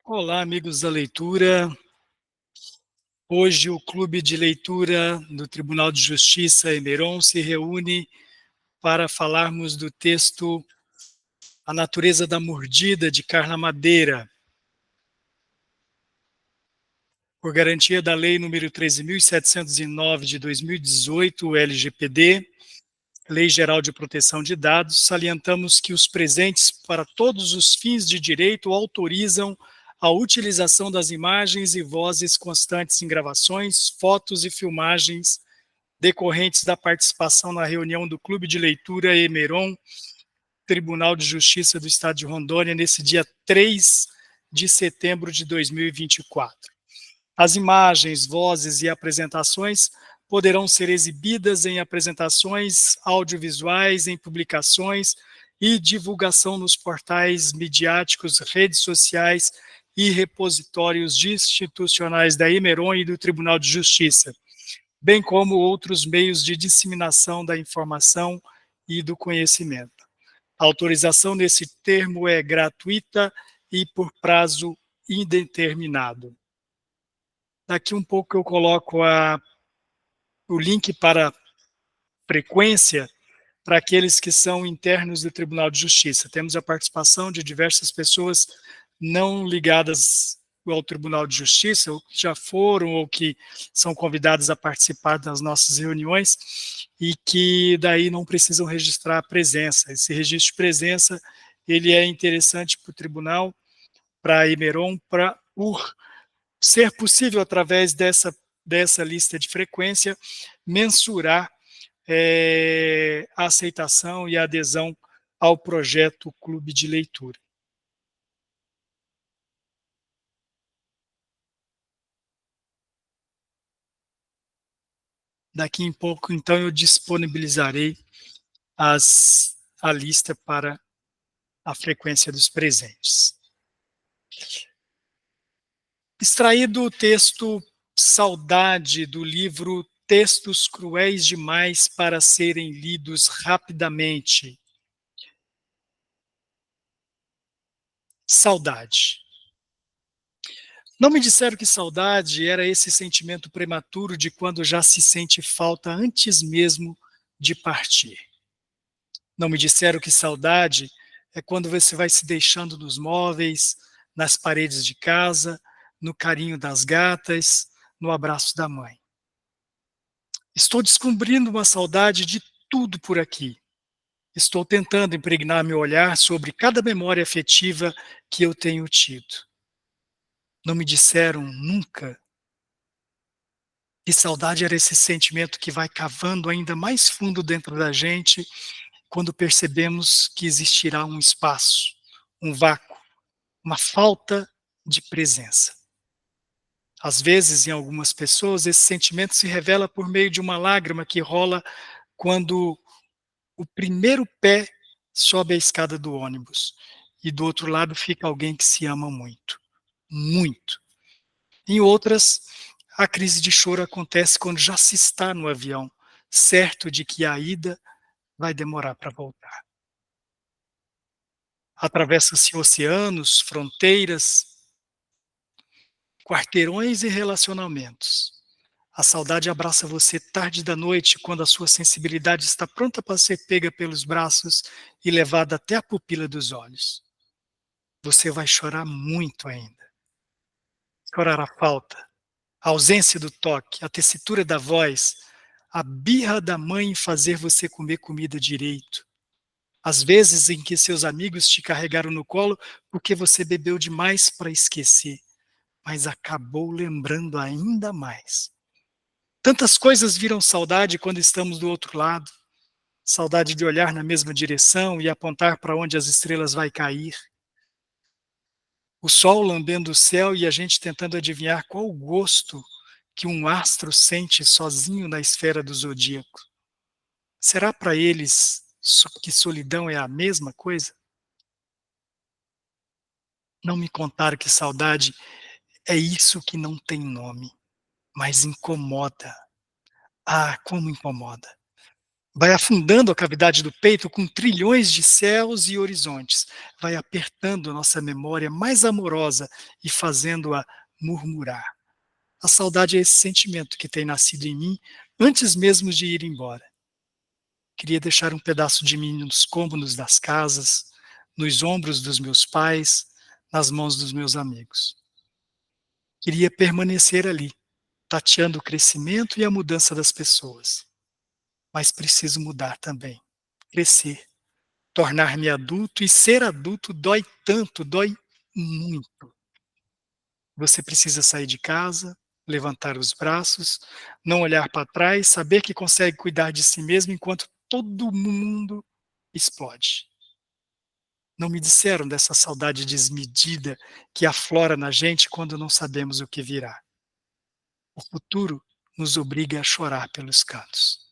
Olá, amigos da leitura. Hoje o Clube de Leitura do Tribunal de Justiça Hemeron se reúne para falarmos do texto A Natureza da Mordida, de Carla Madeira. Por garantia da Lei nº 13.709 de 2018, o LGPD, Lei Geral de Proteção de Dados, salientamos que os presentes para todos os fins de direito autorizam a utilização das imagens e vozes constantes em gravações, fotos e filmagens decorrentes da participação na reunião do Clube de Leitura Hemeron, Tribunal de Justiça do Estado de Rondônia, nesse dia 3 de setembro de 2024. As imagens, vozes e apresentações poderão ser exibidas em apresentações audiovisuais, em publicações e divulgação nos portais midiáticos, redes sociais e repositórios institucionais da Hemeron e do Tribunal de Justiça, bem como outros meios de disseminação da informação e do conhecimento. A autorização nesse termo é gratuita e por prazo indeterminado. Daqui um pouco eu coloco o link para frequência para aqueles que são internos do Tribunal de Justiça. Temos a participação de diversas pessoas não ligadas ao Tribunal de Justiça, ou que já foram, ou que são convidadas a participar das nossas reuniões, e que daí não precisam registrar a presença. Esse registro de presença, ele é interessante para o Tribunal, para a Hemeron, por ser possível, através dessa lista de frequência, mensurar a aceitação e a adesão ao projeto Clube de Leitura. Daqui em pouco, então, eu disponibilizarei a lista para a frequência dos presentes. Extraído o texto Saudade, do livro Textos Cruéis Demais para Serem Lidos Rapidamente. Saudade. Não me disseram que saudade era esse sentimento prematuro de quando já se sente falta antes mesmo de partir. Não me disseram que saudade é quando você vai se deixando nos móveis, nas paredes de casa, no carinho das gatas, no abraço da mãe. Estou descobrindo uma saudade de tudo por aqui. Estou tentando impregnar meu olhar sobre cada memória afetiva que eu tenho tido. Não me disseram nunca que saudade era esse sentimento que vai cavando ainda mais fundo dentro da gente quando percebemos que existirá um espaço, um vácuo, uma falta de presença. Às vezes, em algumas pessoas, esse sentimento se revela por meio de uma lágrima que rola quando o primeiro pé sobe a escada do ônibus e do outro lado fica alguém que se ama muito, muito. Em outras, a crise de choro acontece quando já se está no avião, certo de que a ida vai demorar para voltar. Atravessa-se oceanos, fronteiras, quarteirões e relacionamentos. A saudade abraça você tarde da noite, quando a sua sensibilidade está pronta para ser pega pelos braços e levada até a pupila dos olhos. Você vai chorar muito ainda. Chorar a falta, a ausência do toque, a tessitura da voz, a birra da mãe em fazer você comer comida direito. As vezes em que seus amigos te carregaram no colo porque você bebeu demais para esquecer, mas acabou lembrando ainda mais. Tantas coisas viram saudade quando estamos do outro lado. Saudade de olhar na mesma direção e apontar para onde as estrelas vai cair. O sol lambendo o céu e a gente tentando adivinhar qual o gosto que um astro sente sozinho na esfera do zodíaco. Será para eles que solidão é a mesma coisa? Não me contaram que saudade é isso que não tem nome, mas incomoda. Ah, como incomoda. vai afundando a cavidade do peito com trilhões de céus e horizontes, vai apertando a nossa memória mais amorosa e fazendo-a murmurar. A saudade é esse sentimento que tem nascido em mim antes mesmo de ir embora. Queria deixar um pedaço de mim nos cômodos das casas, nos ombros dos meus pais, nas mãos dos meus amigos. Queria permanecer ali, tateando o crescimento e a mudança das pessoas. Mas preciso mudar também, crescer, tornar-me adulto, e ser adulto dói tanto, dói muito. Você precisa sair de casa, levantar os braços, não olhar para trás, saber que consegue cuidar de si mesmo enquanto todo mundo explode. Não me disseram dessa saudade desmedida que aflora na gente quando não sabemos o que virá. O futuro nos obriga a chorar pelos cantos.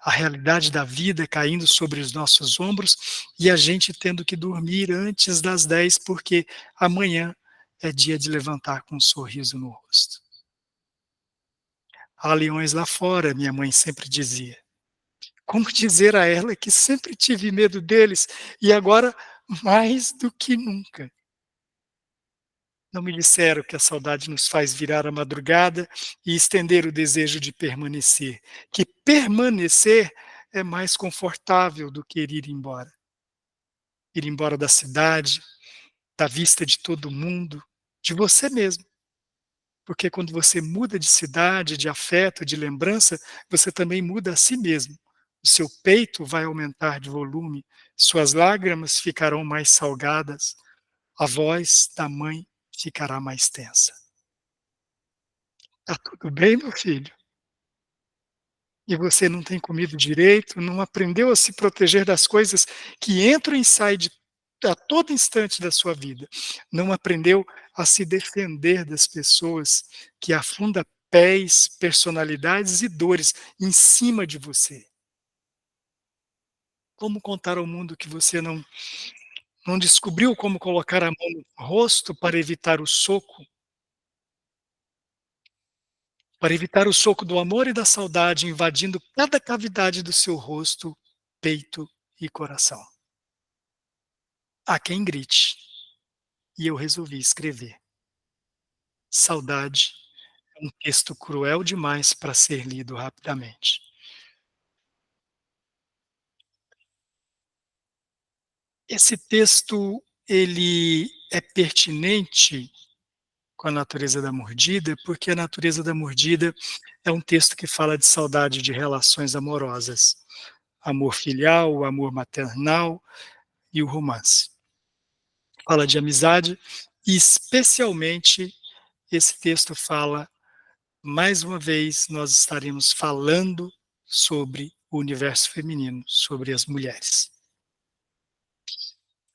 A realidade da vida caindo sobre os nossos ombros e a gente tendo que dormir antes das 10 porque amanhã é dia de levantar com um sorriso no rosto. Há leões lá fora, minha mãe sempre dizia. Como dizer a ela que sempre tive medo deles e agora mais do que nunca? Não me disseram que a saudade nos faz virar a madrugada e estender o desejo de permanecer, que permanecer é mais confortável do que ir embora. Ir embora da cidade, da vista de todo mundo, de você mesmo. Porque quando você muda de cidade, de afeto, de lembrança, você também muda a si mesmo. O seu peito vai aumentar de volume, suas lágrimas ficarão mais salgadas, a voz da mãe ficará mais tensa. "Tá tudo bem, meu filho? E você não tem comido direito, não aprendeu a se proteger das coisas que entram e saem a todo instante da sua vida, não aprendeu a se defender das pessoas que afunda pés, personalidades e dores em cima de você. Como contar ao mundo que você não descobriu como colocar a mão no rosto para evitar o soco do amor e da saudade invadindo cada cavidade do seu rosto, peito e coração. Há quem grite, e eu resolvi escrever. Saudade é um texto cruel demais para ser lido rapidamente. Esse texto, ele é pertinente com a natureza da mordida, porque a natureza da mordida é um texto que fala de saudade de relações amorosas, amor filial, o amor maternal e o romance. Fala de amizade e especialmente esse texto fala, mais uma vez, nós estaremos falando sobre o universo feminino, sobre as mulheres.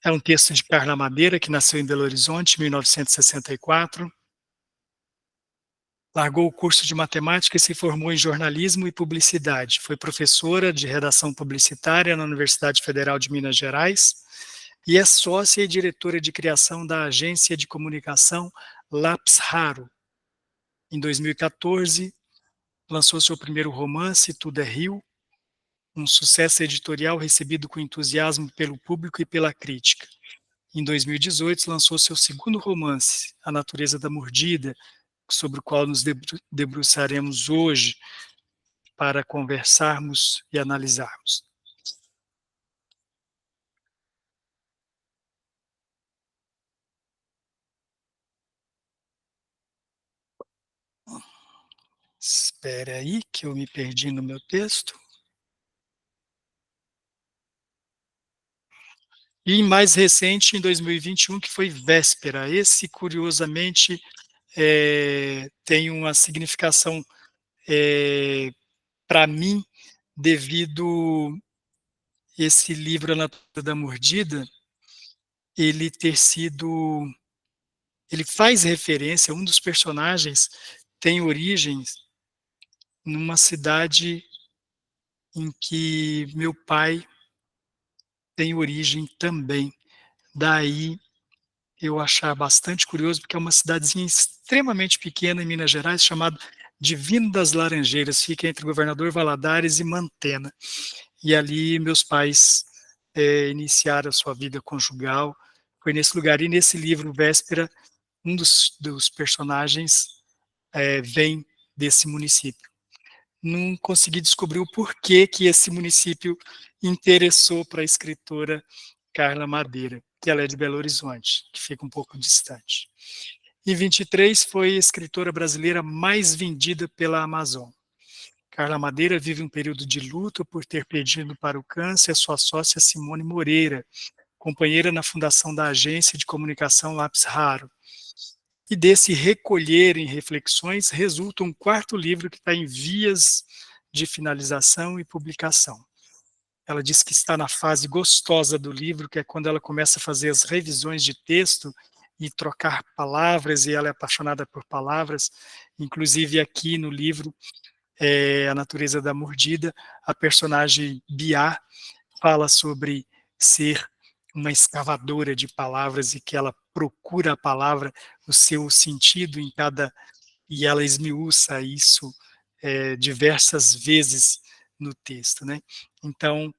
É um texto de Carla Madeira, que nasceu em Belo Horizonte em 1964. Largou o curso de matemática e se formou em jornalismo e publicidade. Foi professora de redação publicitária na Universidade Federal de Minas Gerais e é sócia e diretora de criação da agência de comunicação Lápis Raro. Em 2014, lançou seu primeiro romance, Tudo é Rio, um sucesso editorial recebido com entusiasmo pelo público e pela crítica. Em 2018, lançou seu segundo romance, A Natureza da Mordida, sobre o qual nos debruçaremos hoje para conversarmos e analisarmos. Espere aí que eu me perdi no meu texto. E mais recente, em 2021, que foi Véspera. Esse, curiosamente, tem uma significação, para mim, devido esse livro A Natureza da Mordida, ele ter sido ele faz referência, um dos personagens tem origens numa cidade em que meu pai tem origem também. Daí eu achar bastante curioso, porque é uma cidadezinha extremamente pequena em Minas Gerais, chamada Divino das Laranjeiras, fica entre Governador Valadares e Mantena. e ali meus pais iniciaram a sua vida conjugal, foi nesse lugar. E nesse livro, Véspera, um dos personagens vem desse município. Não consegui descobrir o porquê que esse município interessou para a escritora Carla Madeira, que ela é de Belo Horizonte, que fica um pouco distante. Em 23, foi a escritora brasileira mais vendida pela Amazon. Carla Madeira vive um período de luto por ter perdido para o câncer a sua sócia Simone Moreira, companheira na fundação da agência de comunicação Lápis Raro. E desse recolher em reflexões resulta um quarto livro que está em vias de finalização e publicação. Ela diz que está na fase gostosa do livro, que é quando ela começa a fazer as revisões de texto e trocar palavras, e ela é apaixonada por palavras. Inclusive aqui no livro, A Natureza da Mordida, a personagem Biá fala sobre ser uma escavadora de palavras e que ela procura a palavra, o seu sentido em cada... E ela esmiuça isso diversas vezes no texto, né? Então,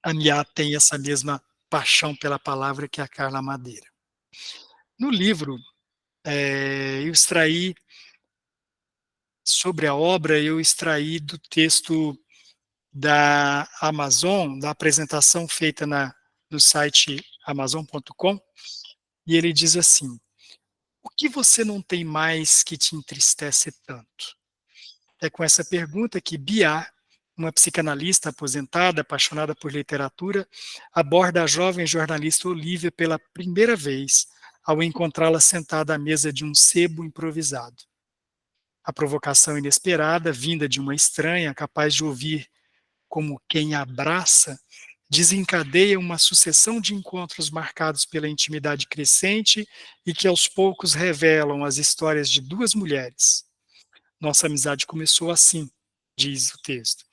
a Mia tem essa mesma paixão pela palavra que a Carla Madeira. No livro, eu extraí, sobre a obra, eu extraí do texto da Amazon, da apresentação feita no site amazon.com, e ele diz assim: o que você não tem mais que te entristece tanto? É com essa pergunta que Biá, uma psicanalista aposentada, apaixonada por literatura, aborda a jovem jornalista Olivia pela primeira vez, ao encontrá-la sentada à mesa de um sebo improvisado. A provocação inesperada, vinda de uma estranha, capaz de ouvir como quem abraça, desencadeia uma sucessão de encontros marcados pela intimidade crescente e que aos poucos revelam as histórias de duas mulheres. Nossa amizade começou assim, diz o texto,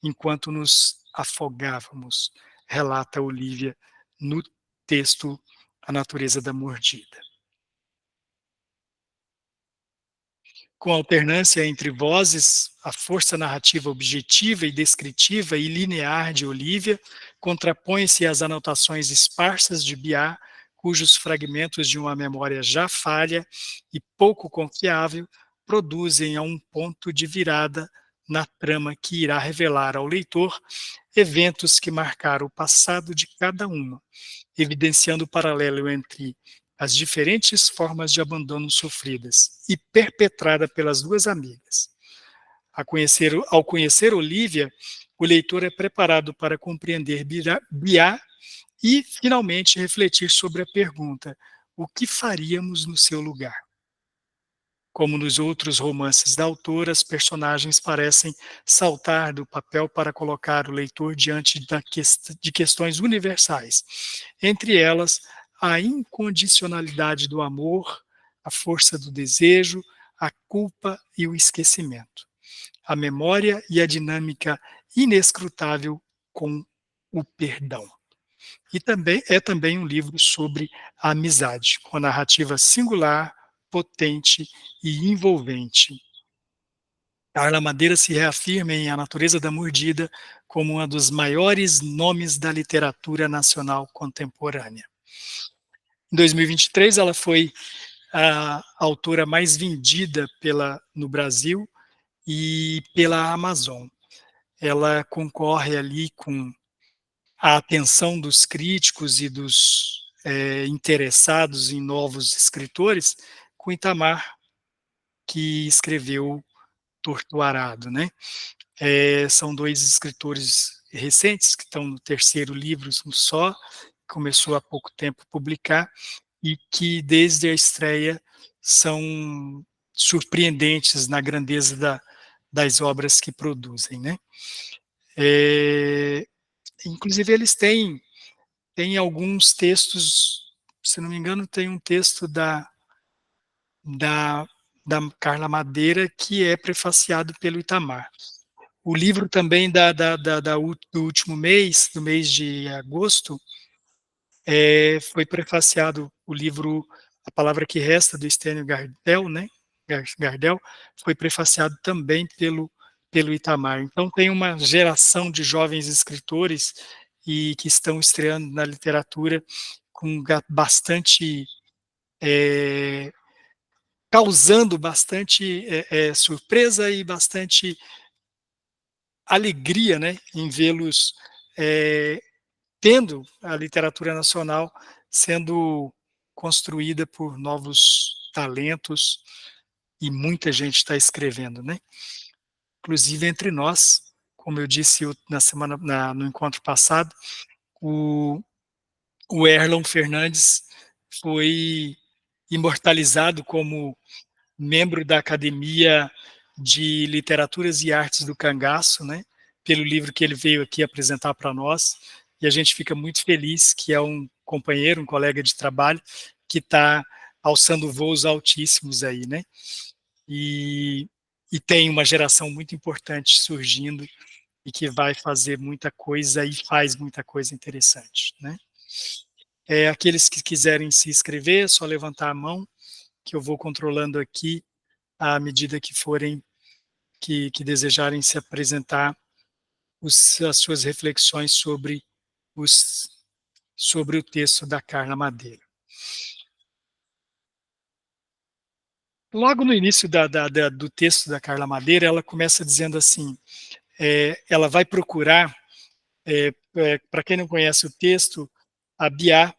enquanto nos afogávamos, relata Olivia no texto A Natureza da Mordida. Com alternância entre vozes, a força narrativa objetiva e descritiva e linear de Olivia contrapõe-se às anotações esparsas de Biá, cujos fragmentos de uma memória já falha e pouco confiável produzem a um ponto de virada na trama que irá revelar ao leitor eventos que marcaram o passado de cada uma, evidenciando o paralelo entre as diferentes formas de abandono sofridas e perpetrada pelas duas amigas. Ao conhecer Olivia, o leitor é preparado para compreender Biá e, finalmente, refletir sobre a pergunta: o que faríamos no seu lugar? Como nos outros romances da autora, as personagens parecem saltar do papel para colocar o leitor diante de questões universais, entre elas a incondicionalidade do amor, a força do desejo, a culpa e o esquecimento, a memória e a dinâmica inescrutável com o perdão. E também um livro sobre a amizade, com a narrativa singular, potente e envolvente. Carla Madeira se reafirma em A Natureza da Mordida como um dos maiores nomes da literatura nacional contemporânea. Em 2023, ela foi a autora mais vendida no Brasil e pela Amazon. Ela concorre ali com a atenção dos críticos e dos interessados em novos escritores, com Itamar, que escreveu Torto Arado, né? São dois escritores recentes, que estão no terceiro livro só, começou há pouco tempo a publicar, e que desde a estreia são surpreendentes na grandeza das obras que produzem, né? Inclusive eles têm alguns textos, se não me engano, tem um texto da, da Carla Madeira que é prefaciado pelo Itamar. O livro também do último mês, do mês de agosto, foi prefaciado, o livro A Palavra que Resta, do Estênio Gardel, né? Gardel, foi prefaciado também pelo pelo Itamar. Então tem uma geração de jovens escritores e que estão estreando na literatura com bastante, causando bastante surpresa e bastante alegria, né, em vê-los tendo a literatura nacional sendo construída por novos talentos e muita gente está escrevendo, né? Inclusive entre nós, como eu disse no encontro passado, o, o Erlon Fernandes foi imortalizado como membro da Academia de Literaturas e Artes do Cangaço, né, pelo livro que ele veio aqui apresentar para nós, e a gente fica muito feliz que é um companheiro, um colega de trabalho, que está alçando voos altíssimos aí, né, e, e tem uma geração muito importante surgindo e que vai fazer muita coisa e faz muita coisa interessante, né. Aqueles que quiserem se inscrever, é só levantar a mão, que eu vou controlando aqui à medida que forem, que desejarem se apresentar as suas reflexões os, sobre o texto da Carla Madeira. Logo no início do texto da Carla Madeira, ela começa dizendo assim, ela vai procurar, para quem não conhece o texto, a Biá,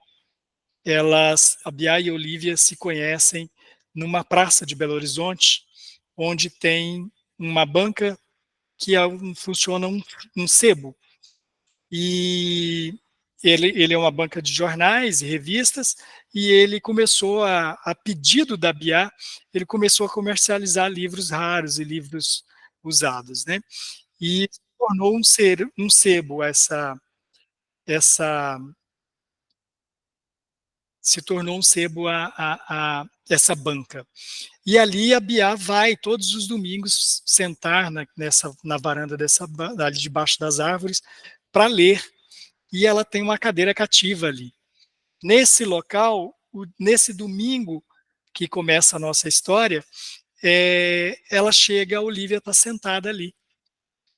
a Biá e a Olívia se conhecem numa praça de Belo Horizonte, onde tem uma banca que funciona um sebo. E ele é uma banca de jornais e revistas, e ele começou a pedido da Biá, ele começou a comercializar livros raros e livros usados, né? E se tornou um sebo essa se tornou um sebo essa banca. E ali a Biá vai todos os domingos sentar na varanda ali debaixo das árvores para ler, e ela tem uma cadeira cativa ali. Nesse local, nesse domingo que começa a nossa história, ela chega, a Olívia está sentada ali,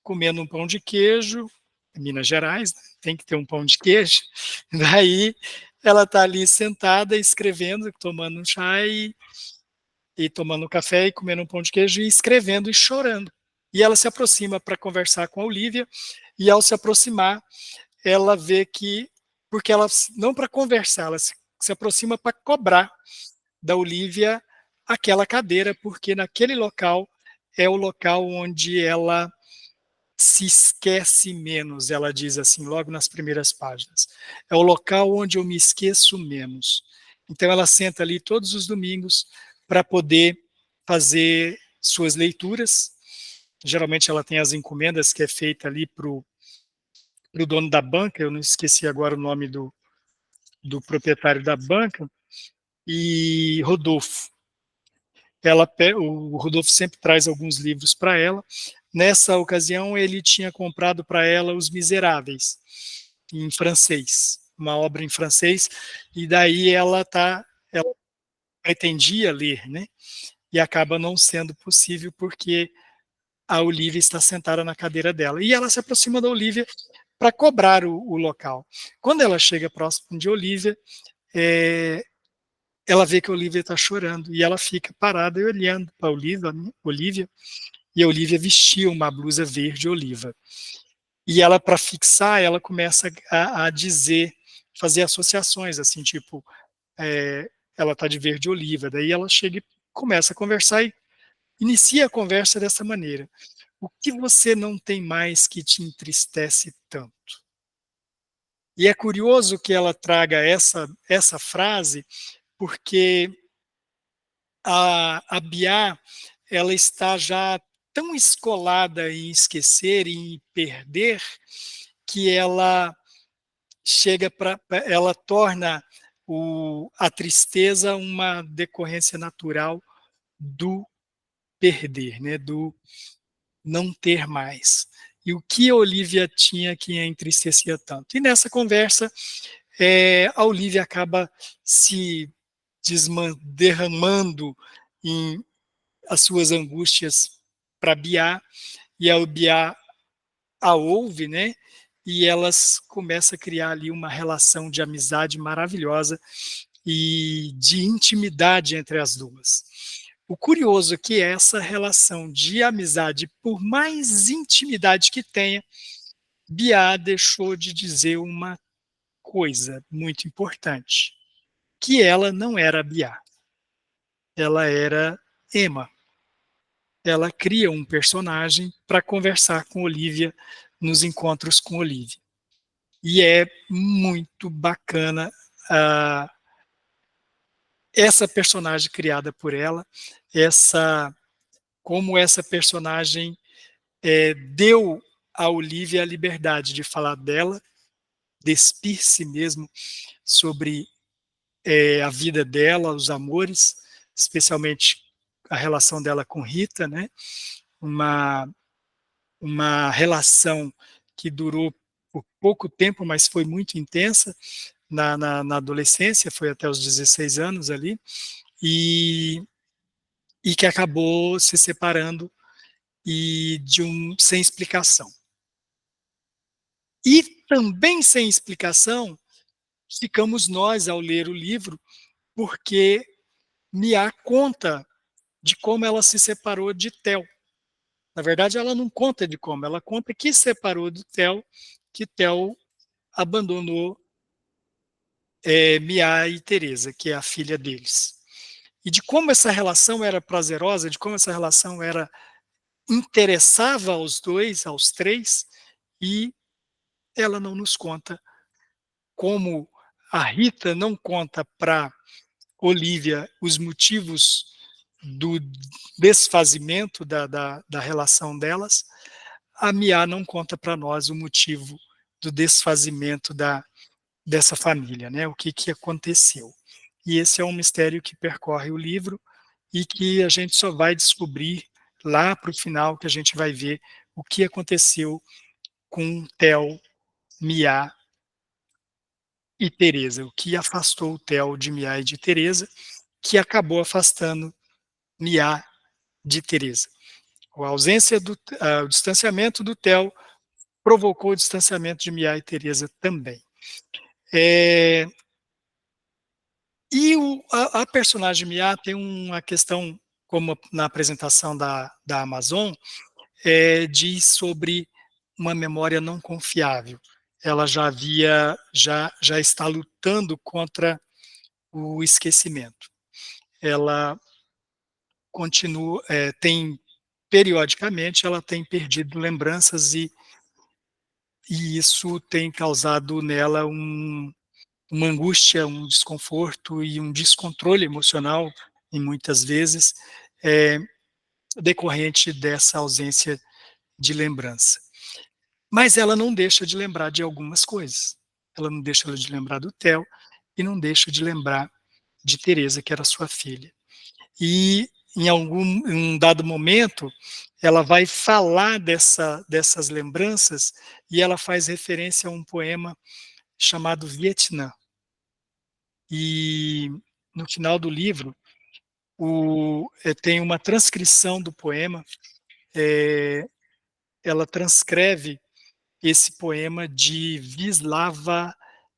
comendo um pão de queijo, em Minas Gerais, né? Tem que ter um pão de queijo, daí ela está ali sentada, escrevendo, tomando um chá e tomando um café e comendo um pão de queijo e escrevendo e chorando. E ela se aproxima para conversar com a Olívia, e ao se aproximar, ela vê que, porque ela, não para conversar, ela se aproxima para cobrar da Olívia aquela cadeira, porque naquele local é o local onde ela se esquece menos, ela diz assim, logo nas primeiras páginas. É o local onde eu me esqueço menos. Então ela senta ali todos os domingos para poder fazer suas leituras. Geralmente ela tem as encomendas que é feita ali para o dono da banca, eu não esqueci agora o nome do proprietário da banca, e Rodolfo. O Rodolfo sempre traz alguns livros para ela. Nessa ocasião, ele tinha comprado para ela Os Miseráveis, em francês, uma obra em francês, e daí ela pretendia ler, né? E acaba não sendo possível porque a Olívia está sentada na cadeira dela. E ela se aproxima da Olívia para cobrar o local. Quando ela chega próximo de Olívia, ela vê que a Olívia está chorando e ela fica parada e olhando para a Olívia, e a Olívia vestia uma blusa verde oliva. E ela, para fixar, ela começa a dizer, fazer associações, assim, tipo, ela está de verde oliva. Daí ela chega e começa a conversar e inicia a conversa dessa maneira. O que você não tem mais que te entristece tanto? E é curioso que ela traga essa frase, porque a Biá, ela está já tão escolada em esquecer e em perder, que ela torna a tristeza uma decorrência natural do perder, né, do não ter mais. E o que a Olívia tinha que a entristecia tanto? E nessa conversa, a Olívia acaba se derramando em as suas angústias para Biá, e a Biá a ouve, né, e elas começam a criar ali uma relação de amizade maravilhosa e de intimidade entre as duas. O curioso é que essa relação de amizade, por mais intimidade que tenha, Biá deixou de dizer uma coisa muito importante, que ela não era Biá, ela era Emma. Ela cria um personagem para conversar com Olivia nos encontros com Olivia. E é muito bacana essa personagem criada por ela, essa como essa personagem deu a Olivia a liberdade de falar dela, despir-se mesmo sobre a vida dela, os amores, especialmente a relação dela com Rita, né? Uma, uma relação que durou por pouco tempo, mas foi muito intensa na adolescência, foi até os 16 anos ali, e, e que acabou se separando e sem explicação. E também sem explicação ficamos nós ao ler o livro, porque Mia conta de como ela se separou de Theo. Na verdade, ela não conta de como, ela conta que separou do Theo, que Theo abandonou Mia e Teresa, que é a filha deles. E de como essa relação era prazerosa, de como essa relação era interessava aos dois, aos três, e ela não nos conta como a Rita não conta para Olivia os motivos do desfazimento da relação delas, a Mia não conta para nós o motivo do desfazimento dessa família, né? O que, que aconteceu. E esse é um mistério que percorre o livro e que a gente só vai descobrir lá para o final, que a gente vai ver o que aconteceu com Theo, Mia e Teresa, o que afastou o Theo de Mia e de Teresa, que acabou afastando Mia de Teresa. A ausência o distanciamento do Theo provocou o distanciamento de Mia e Teresa também. E a personagem Mia tem uma questão, como na apresentação da Amazon, diz sobre uma memória não confiável. Ela já está lutando contra o esquecimento. Ela continua, periodicamente, ela tem perdido lembranças e isso tem causado nela uma angústia, um desconforto e um descontrole emocional, em muitas vezes, decorrente dessa ausência de lembrança. Mas ela não deixa de lembrar de algumas coisas. Ela não deixa de lembrar do Theo e não deixa de lembrar de Teresa, que era sua filha. E em um dado momento, ela vai falar dessas lembranças e ela faz referência a um poema chamado Vietnã. E no final do livro, tem uma transcrição do poema, ela transcreve esse poema de Wisława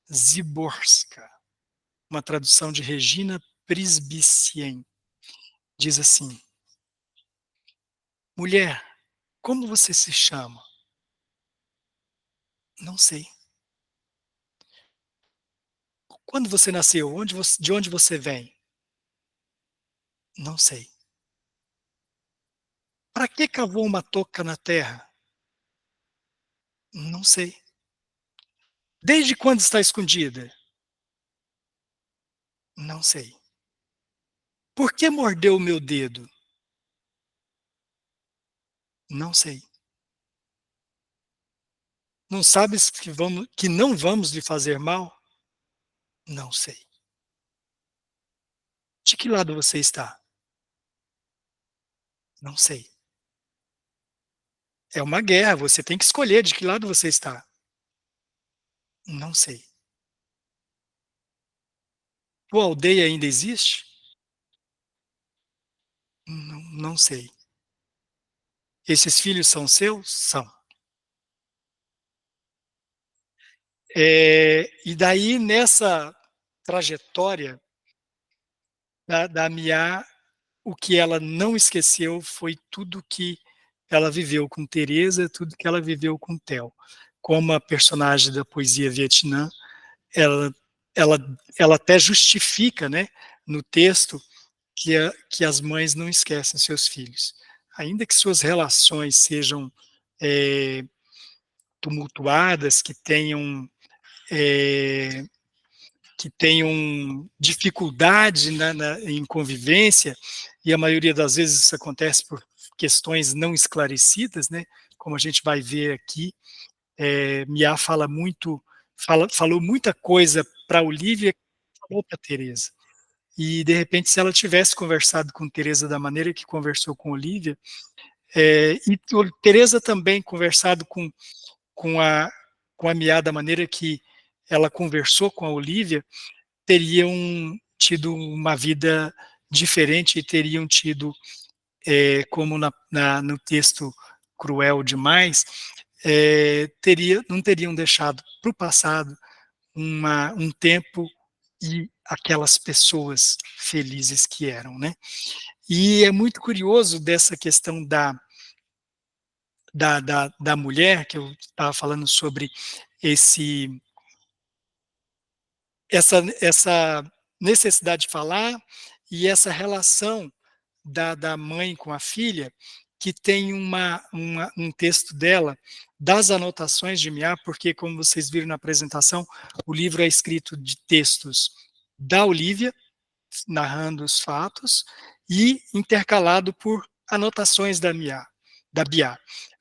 Szymborska, uma tradução de Regina Prisbicien. Diz assim: mulher, como você se chama? Não sei. Quando você nasceu? De onde você vem? Não sei. Para que cavou uma toca na terra? Não sei. Desde quando está escondida? Não sei. Por que mordeu o meu dedo? Não sei. Não sabes que não vamos lhe fazer mal? Não sei. De que lado você está? Não sei. É uma guerra, você tem que escolher de que lado você está. Não sei. Tua aldeia ainda existe? Não, não sei. Esses filhos são seus? São. E daí, nessa trajetória da Mia, o que ela não esqueceu foi tudo que ela viveu com Teresa, tudo que ela viveu com Theo. Como a personagem da poesia Vietnã, ela, ela, ela até justifica, né, no texto, que as mães não esquecem seus filhos. Ainda que suas relações sejam é, tumultuadas, é, que tenham dificuldade em convivência, e a maioria das vezes isso acontece por questões não esclarecidas, né? Como a gente vai ver aqui, Mia falou muita coisa para Olivia, falou para Teresa. E de repente, se ela tivesse conversado com Teresa da maneira que conversou com Olivia, e Teresa também conversado com a com a Mia da maneira que ela conversou com a Olivia, teriam tido uma vida diferente e teriam tido, como no texto Cruel Demais, não teriam deixado para o passado um tempo e aquelas pessoas felizes que eram, né? E é muito curioso dessa questão da mulher, que eu estava falando sobre esse, essa necessidade de falar e essa relação da mãe com a filha, que tem um texto dela, das anotações de Mia, porque, como vocês viram na apresentação, o livro é escrito de textos da Olivia, narrando os fatos, e intercalado por anotações da Bia.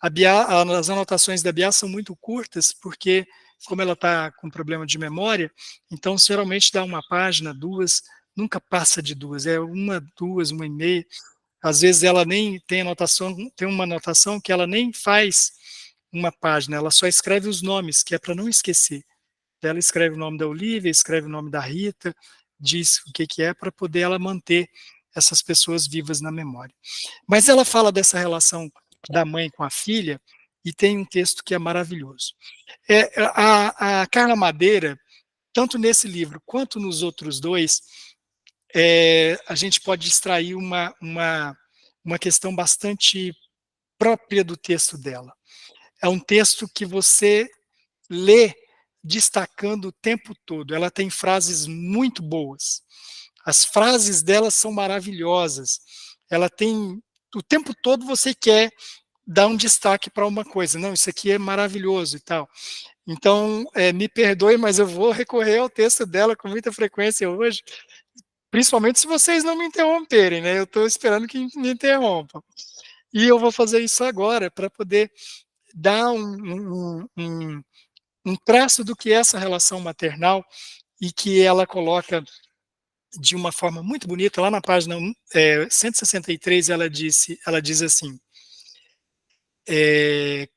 As anotações da Bia são muito curtas, porque, como ela está com problema de memória, então geralmente dá uma página, duas, nunca passa de duas, é uma, duas, uma e meia. Às vezes ela nem tem anotação, tem uma anotação que ela nem faz uma página, ela só escreve os nomes, que é para não esquecer. Ela escreve o nome da Olivia, escreve o nome da Rita, diz o que é, para poder ela manter essas pessoas vivas na memória. Mas ela fala dessa relação da mãe com a filha, e tem um texto que é maravilhoso. A Carla Madeira, tanto nesse livro quanto nos outros dois, a gente pode extrair uma questão bastante própria do texto dela. É um texto que você lê destacando o tempo todo. Ela tem frases muito boas. As frases dela são maravilhosas. Ela tem o tempo todo você quer dar um destaque para uma coisa. Não, isso aqui é maravilhoso e tal. Então, me perdoe, mas eu vou recorrer ao texto dela com muita frequência hoje, principalmente se vocês não me interromperem, né? Eu estou esperando que me interrompam. E eu vou fazer isso agora para poder dar um traço do que é essa relação maternal, e que ela coloca de uma forma muito bonita. Lá na página 163, ela diz assim: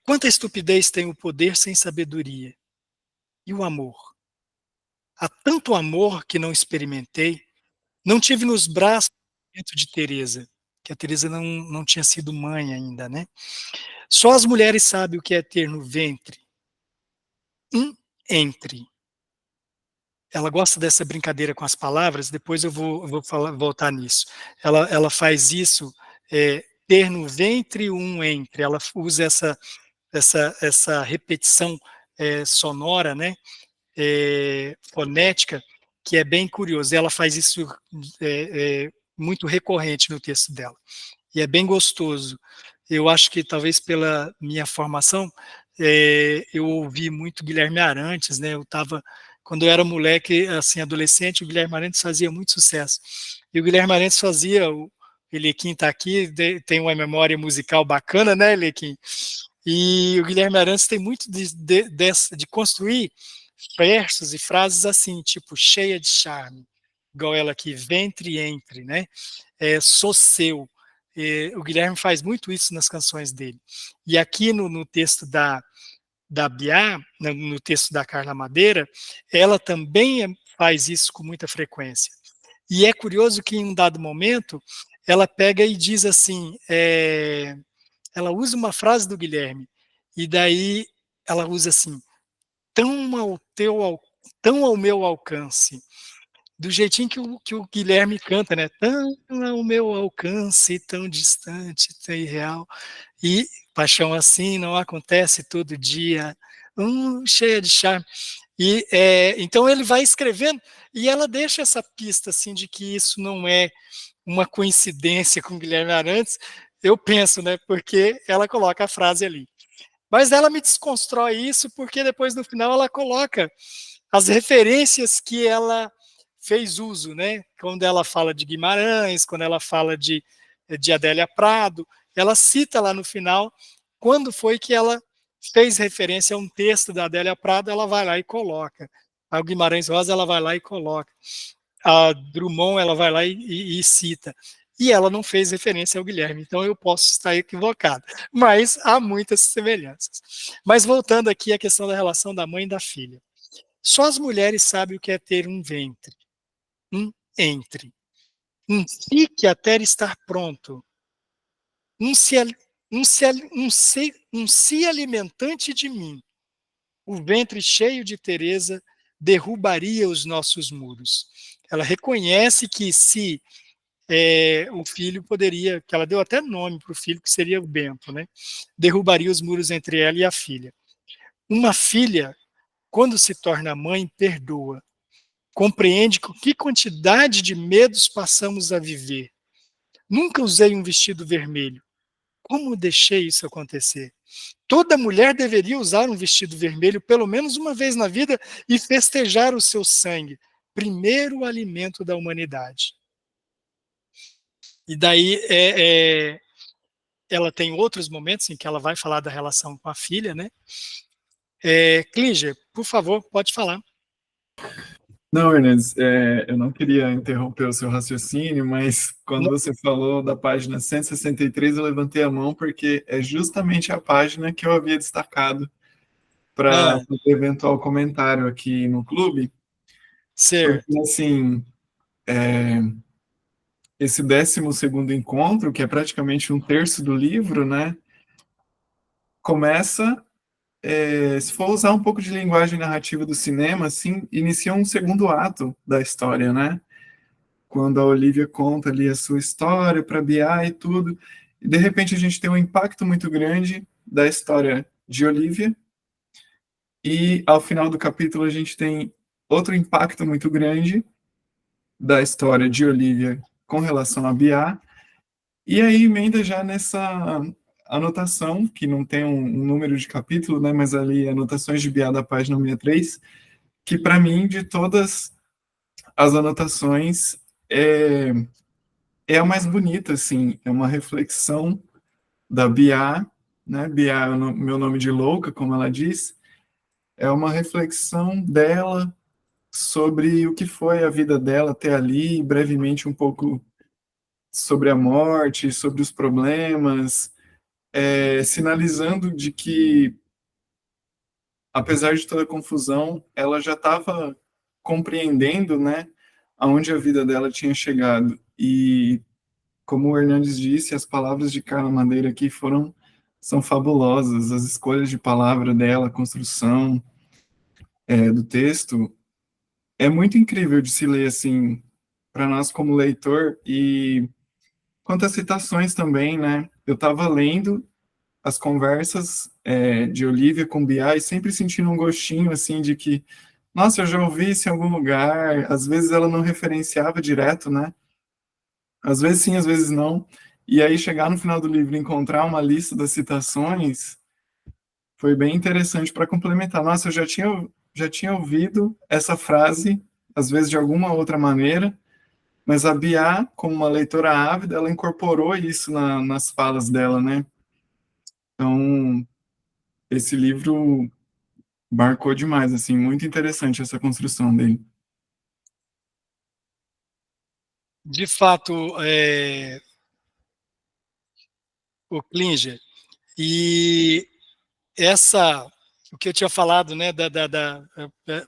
quanta estupidez tem o poder sem sabedoria, e o amor. Há tanto amor que não experimentei, não tive nos braços dentro de Teresa, que a Teresa não tinha sido mãe ainda, né? Só as mulheres sabem o que é ter no ventre um entre. Ela gosta dessa brincadeira com as palavras, depois eu vou voltar nisso. Ela faz isso, ter no ventre um entre. Ela usa essa repetição sonora, né? Fonética, que é bem curioso. Ela faz isso muito recorrente no texto dela. E é bem gostoso. Eu acho que talvez pela minha formação, eu ouvi muito Guilherme Arantes, né? Quando eu era moleque, assim, adolescente, o Guilherme Arantes fazia muito sucesso. E o Guilherme Arantes fazia, o Elequim está aqui, tem uma memória musical bacana, né, Elequim? E o Guilherme Arantes tem muito de construir versos e frases assim, tipo, cheia de charme, igual ela aqui, ventre e entre, né? Sou seu. O Guilherme faz muito isso nas canções dele. E aqui no texto da Biá, no texto da Carla Madeira, ela também faz isso com muita frequência. E é curioso que em um dado momento, ela pega e diz assim, ela usa uma frase do Guilherme, e daí ela usa assim, tão ao meu alcance, do jeitinho que o Guilherme canta, né? Tão ao meu alcance, tão distante, tão irreal. E paixão assim não acontece todo dia, cheia de charme. E então ele vai escrevendo e ela deixa essa pista assim de que isso não é uma coincidência com Guilherme Arantes. Eu penso, né? Porque ela coloca a frase ali. Mas ela me desconstrói isso porque depois no final ela coloca as referências que ela fez uso, né? Quando ela fala de Guimarães, quando ela fala de Adélia Prado, ela cita lá no final quando foi que ela fez referência a um texto da Adélia Prado, ela vai lá e coloca. A Guimarães Rosa, ela vai lá e coloca. A Drummond, ela vai lá e cita. E ela não fez referência ao Guilherme, então eu posso estar equivocado. Mas há muitas semelhanças. Mas voltando aqui à questão da relação da mãe e da filha. Só as mulheres sabem o que é ter um ventre, um entre, um fique até estar pronto, um se, um se alimentante de mim. O ventre cheio de Teresa derrubaria os nossos muros. Ela reconhece que se o filho poderia, que ela deu até nome para o filho, que seria o Bento, né? Derrubaria os muros entre ela e a filha. Uma filha, quando se torna mãe, perdoa. Compreende com que quantidade de medos passamos a viver. Nunca usei um vestido vermelho. Como deixei isso acontecer? Toda mulher deveria usar um vestido vermelho pelo menos uma vez na vida e festejar o seu sangue, primeiro alimento da humanidade. E daí ela tem outros momentos em que ela vai falar da relação com a filha, né? Klinger, por favor, pode falar. Não, Hernandes, eu não queria interromper o seu raciocínio, mas quando você falou da página 163, eu levantei a mão porque é justamente a página que eu havia destacado para o eventual comentário aqui no clube, Certo. porque, assim, esse 12º encontro, que é praticamente um terço do livro, né, começa, se for usar um pouco de linguagem narrativa do cinema, assim, inicia um segundo ato da história, né? Quando a Olivia conta ali a sua história para Bia e tudo, e de repente a gente tem um impacto muito grande da história de Olivia, e ao final do capítulo a gente tem outro impacto muito grande da história de Olivia com relação a Bia, e aí emenda já nessa anotação, que não tem um número de capítulo, né, mas ali anotações de Bia da página 63, que para mim, de todas as anotações, é a mais bonita, assim, é uma reflexão da Bia, né? Bia é o meu nome de louca, como ela diz, é uma reflexão dela sobre o que foi a vida dela até ali, brevemente um pouco sobre a morte, sobre os problemas, sinalizando de que, apesar de toda a confusão, ela já estava compreendendo, né, aonde a vida dela tinha chegado. E como o Hernandes disse, as palavras de Carla Madeira aqui são fabulosas, as escolhas de palavra dela, a construção do texto, é muito incrível de se ler, assim, para nós como leitor, e quanto às citações também, né, eu estava lendo as conversas de Olivia com Bia e sempre sentindo um gostinho, assim, de que, nossa, eu já ouvi isso em algum lugar, às vezes ela não referenciava direto, né, às vezes sim, às vezes não. E aí chegar no final do livro e encontrar uma lista das citações foi bem interessante para complementar. Nossa, eu já tinha ouvido essa frase, às vezes de alguma outra maneira, mas a Bia, como uma leitora ávida, ela incorporou isso nas falas dela, né? Então, esse livro marcou demais, assim, muito interessante essa construção dele. De fato, o Klinger, e o que eu tinha falado, né,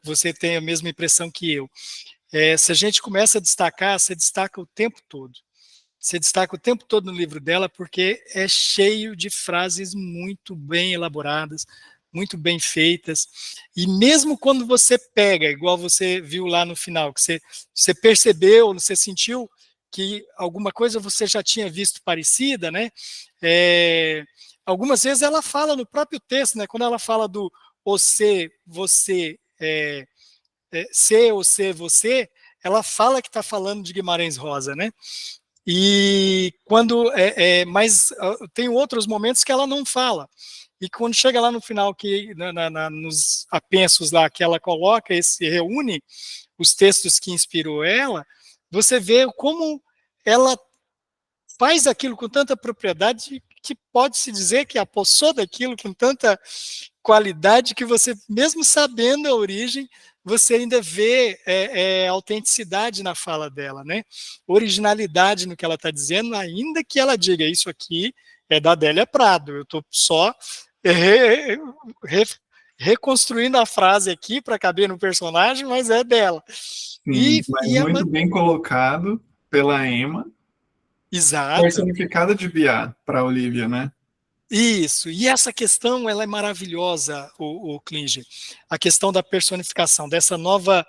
você tem a mesma impressão que eu. Se a gente começa a destacar, você destaca o tempo todo. você destaca o tempo todo no livro dela, porque é cheio de frases muito bem elaboradas, muito bem feitas, e mesmo quando você pega, igual você viu lá no final, que você percebeu, você sentiu que alguma coisa você já tinha visto parecida, né? Algumas vezes ela fala no próprio texto, né? Quando ela fala do você, ser ou ser você, ela fala que está falando de Guimarães Rosa, né? E quando mas tem outros momentos que ela não fala. E quando chega lá no final, que nos apensos lá que ela coloca, reúne os textos que inspirou ela, você vê como ela faz aquilo com tanta propriedade que pode-se dizer que apossou daquilo com tanta qualidade que você, mesmo sabendo a origem, você ainda vê autenticidade na fala dela, né? Originalidade no que ela está dizendo, ainda que ela diga isso aqui é da Adélia Prado. Eu estou só reconstruindo a frase aqui para caber no personagem, mas é dela. Sim, mas muito bem colocado pela Emma, exato. personificada de Bia para Olivia, né? Isso, e essa questão ela é maravilhosa, o Klinger, a questão da personificação, essa nova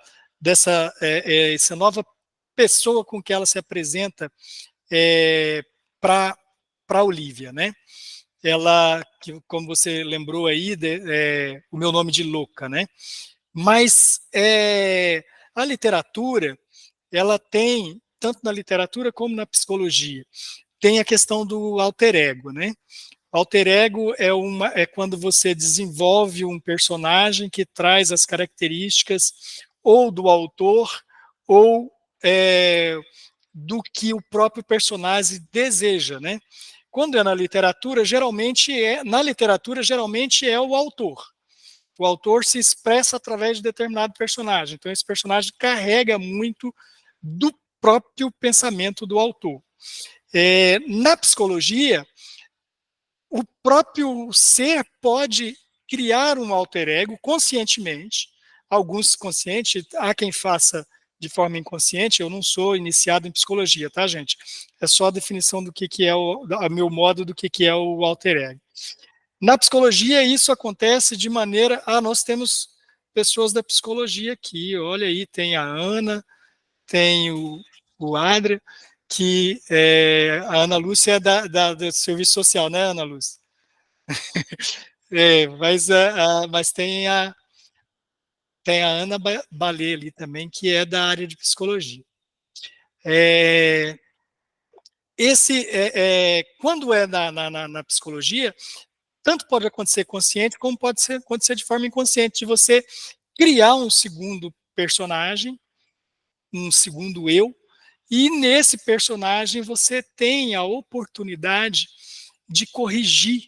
pessoa com que ela se apresenta para Olivia, né? Ela, que, como você lembrou aí, o meu nome de louca, né? Mas a literatura, ela tem, tanto na literatura como na psicologia, tem a questão do alter ego, né? Alter ego é quando você desenvolve um personagem que traz as características ou do autor ou do que o próprio personagem deseja, né? Quando é na literatura, geralmente é o autor. O autor se expressa através de determinado personagem. Então, esse personagem carrega muito do próprio pensamento do autor. Na psicologia, o próprio ser pode criar um alter ego conscientemente, alguns conscientes, há quem faça de forma inconsciente. Eu não sou iniciado em psicologia, tá, gente? É só a definição do que é a meu modo do que é o alter ego. Na psicologia, isso acontece de maneira... nós temos pessoas da psicologia aqui, olha aí, tem a Ana, tem o Adria, que a Ana Lúcia é do serviço social, né, Ana Lúcia? Mas tem a Ana Balê ali também, que é da área de psicologia. Quando é na psicologia, tanto pode acontecer consciente, como pode acontecer de forma inconsciente, de você criar um segundo personagem, um segundo eu, e nesse personagem você tem a oportunidade de corrigir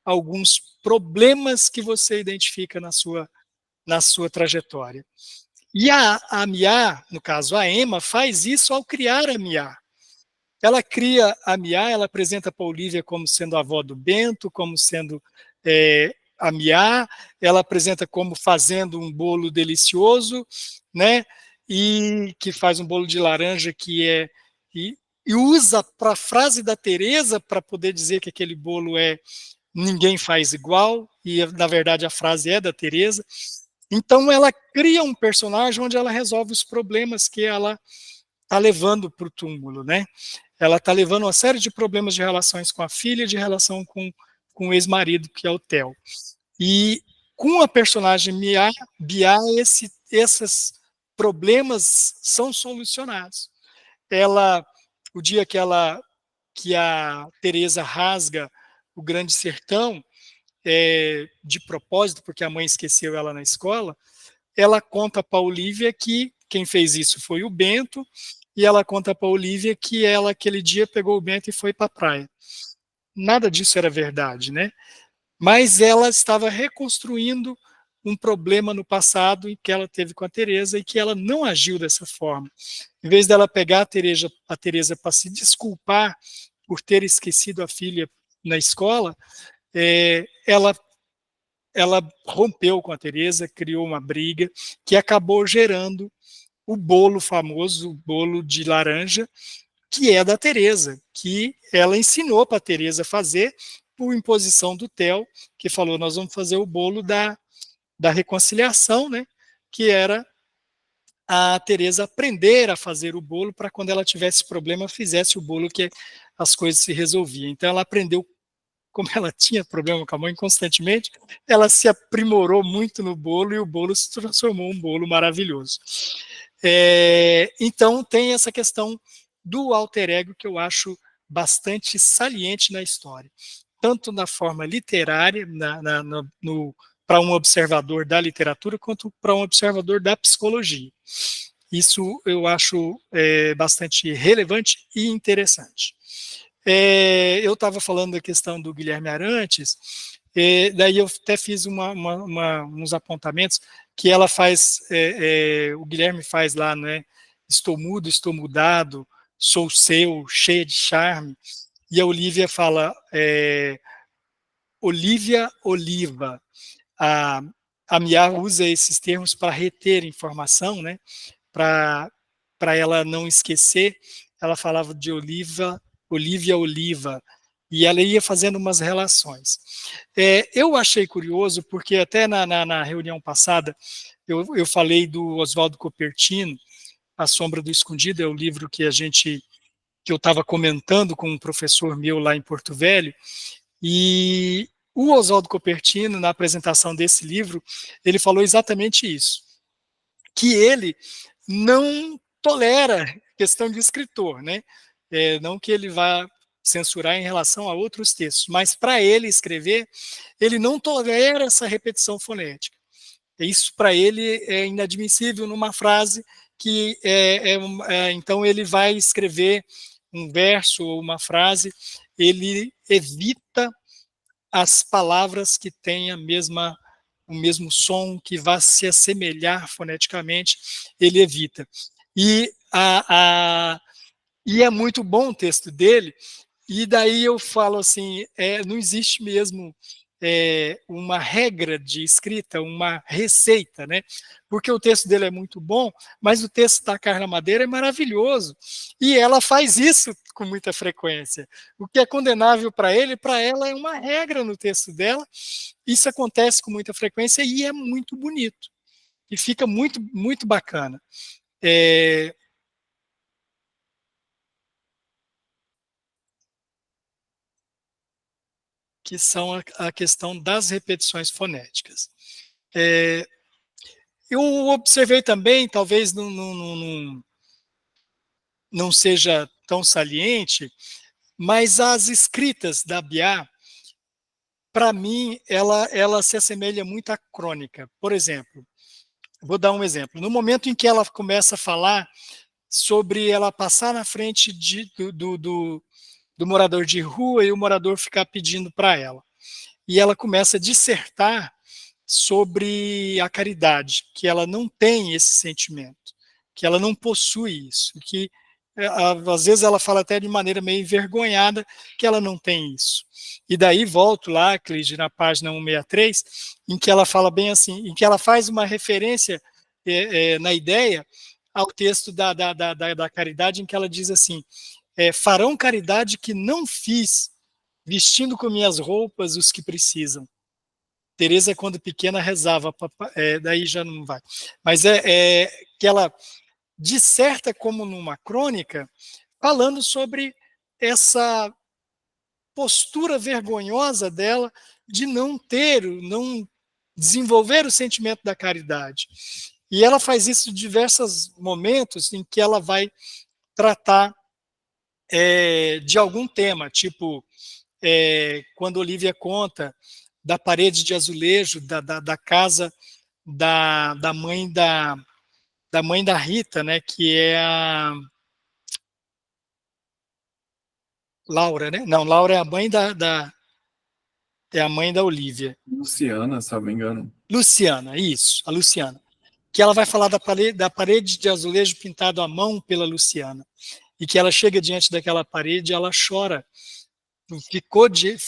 alguns problemas que você identifica na sua trajetória. E a Mia, no caso a Emma, faz isso ao criar a Mia. Ela cria a Mia, ela apresenta para a Olivia como sendo a avó do Bento, como sendo a Mia, ela apresenta como fazendo um bolo delicioso, né? E que faz um bolo de laranja e usa para a frase da Teresa para poder dizer que aquele bolo ninguém faz igual, e na verdade a frase é da Teresa. Então ela cria um personagem onde ela resolve os problemas que ela está levando para o túmulo, né? Ela está levando uma série de problemas de relações com a filha, de relação com o ex-marido, que é o Theo. E com a personagem Bia, esses problemas são solucionados. O dia que a Teresa rasga o Grande Sertão, de propósito, porque a mãe esqueceu ela na escola, ela conta para a Olivia que quem fez isso foi o Bento, e ela conta para a Olivia que ela, aquele dia, pegou o Bento e foi para a praia. Nada disso era verdade, né? Mas ela estava reconstruindo um problema no passado em que ela teve com a Teresa e que ela não agiu dessa forma. Em vez dela pegar a Teresa para se desculpar por ter esquecido a filha na escola, ela rompeu com a Teresa, criou uma briga que acabou gerando o bolo famoso, o bolo de laranja, que é da Teresa, que ela ensinou para a Teresa fazer por imposição do Theo, que falou, nós vamos fazer o bolo da reconciliação, né? Que era a Teresa aprender a fazer o bolo para quando ela tivesse problema, fizesse o bolo que as coisas se resolviam. Então ela aprendeu, como ela tinha problema com a mãe constantemente, ela se aprimorou muito no bolo e o bolo se transformou um bolo maravilhoso. Então tem essa questão do alter ego que eu acho bastante saliente na história, tanto na forma literária, para um observador da literatura, quanto para um observador da psicologia. Isso eu acho bastante relevante e interessante. Eu estava falando da questão do Guilherme Arantes, daí eu até fiz uns apontamentos que ela faz, o Guilherme faz lá, né? Estou mudo, estou mudado, sou seu, cheia de charme. E a Olívia fala, Olívia Oliva. A Mia usa esses termos para reter informação, né? Para ela não esquecer. Ela falava de Olívia Oliva, e ela ia fazendo umas relações. Eu achei curioso, porque até na reunião passada eu falei do Oswaldo Copertino, A Sombra do Escondido, é o livro que eu estava comentando com um professor meu lá em Porto Velho, e o Oswaldo Copertino, na apresentação desse livro, ele falou exatamente isso, que ele não tolera questão de escritor, né? Não que ele vá censurar em relação a outros textos, mas para ele escrever, ele não tolera essa repetição fonética. Isso para ele é inadmissível numa frase que então ele vai escrever um verso ou uma frase, ele evita as palavras que têm o mesmo som, que vá se assemelhar foneticamente, ele evita. E é muito bom o texto dele, e daí eu falo assim, não existe mesmo uma regra de escrita, uma receita, né? Porque o texto dele é muito bom, mas o texto da Carla Madeira é maravilhoso, e ela faz isso com muita frequência. O que é condenável para ele, para ela é uma regra no texto dela. Isso acontece com muita frequência e é muito bonito, e fica muito, muito bacana. Que são a questão das repetições fonéticas. Eu observei também, talvez não seja tão saliente, mas as escritas da Biá, para mim, ela se assemelha muito à crônica. Por exemplo, vou dar um exemplo. No momento em que ela começa a falar sobre ela passar na frente do morador de rua e o morador ficar pedindo para ela. E ela começa a dissertar sobre a caridade, que ela não tem esse sentimento, que ela não possui isso, que às vezes ela fala até de maneira meio envergonhada que ela não tem isso. E daí volto lá, Cleide, na página 163, em que ela fala bem assim, em que ela faz uma referência na ideia ao texto da caridade, em que ela diz assim, farão caridade que não fiz, vestindo com minhas roupas os que precisam. Teresa, quando pequena, rezava, daí já não vai. Mas que ela disserta como numa crônica, falando sobre essa postura vergonhosa dela de não desenvolver o sentimento da caridade. E ela faz isso em diversos momentos em que ela vai tratar de algum tema, tipo, quando Olívia conta da parede de azulejo da casa da mãe da Rita, né, que é a Laura, né? Não, Laura é a mãe é a mãe da Olívia. Luciana, se não me engano. Luciana, isso, a Luciana. Que ela vai falar da parede de azulejo pintado à mão pela Luciana. E que ela chega diante daquela parede e ela chora.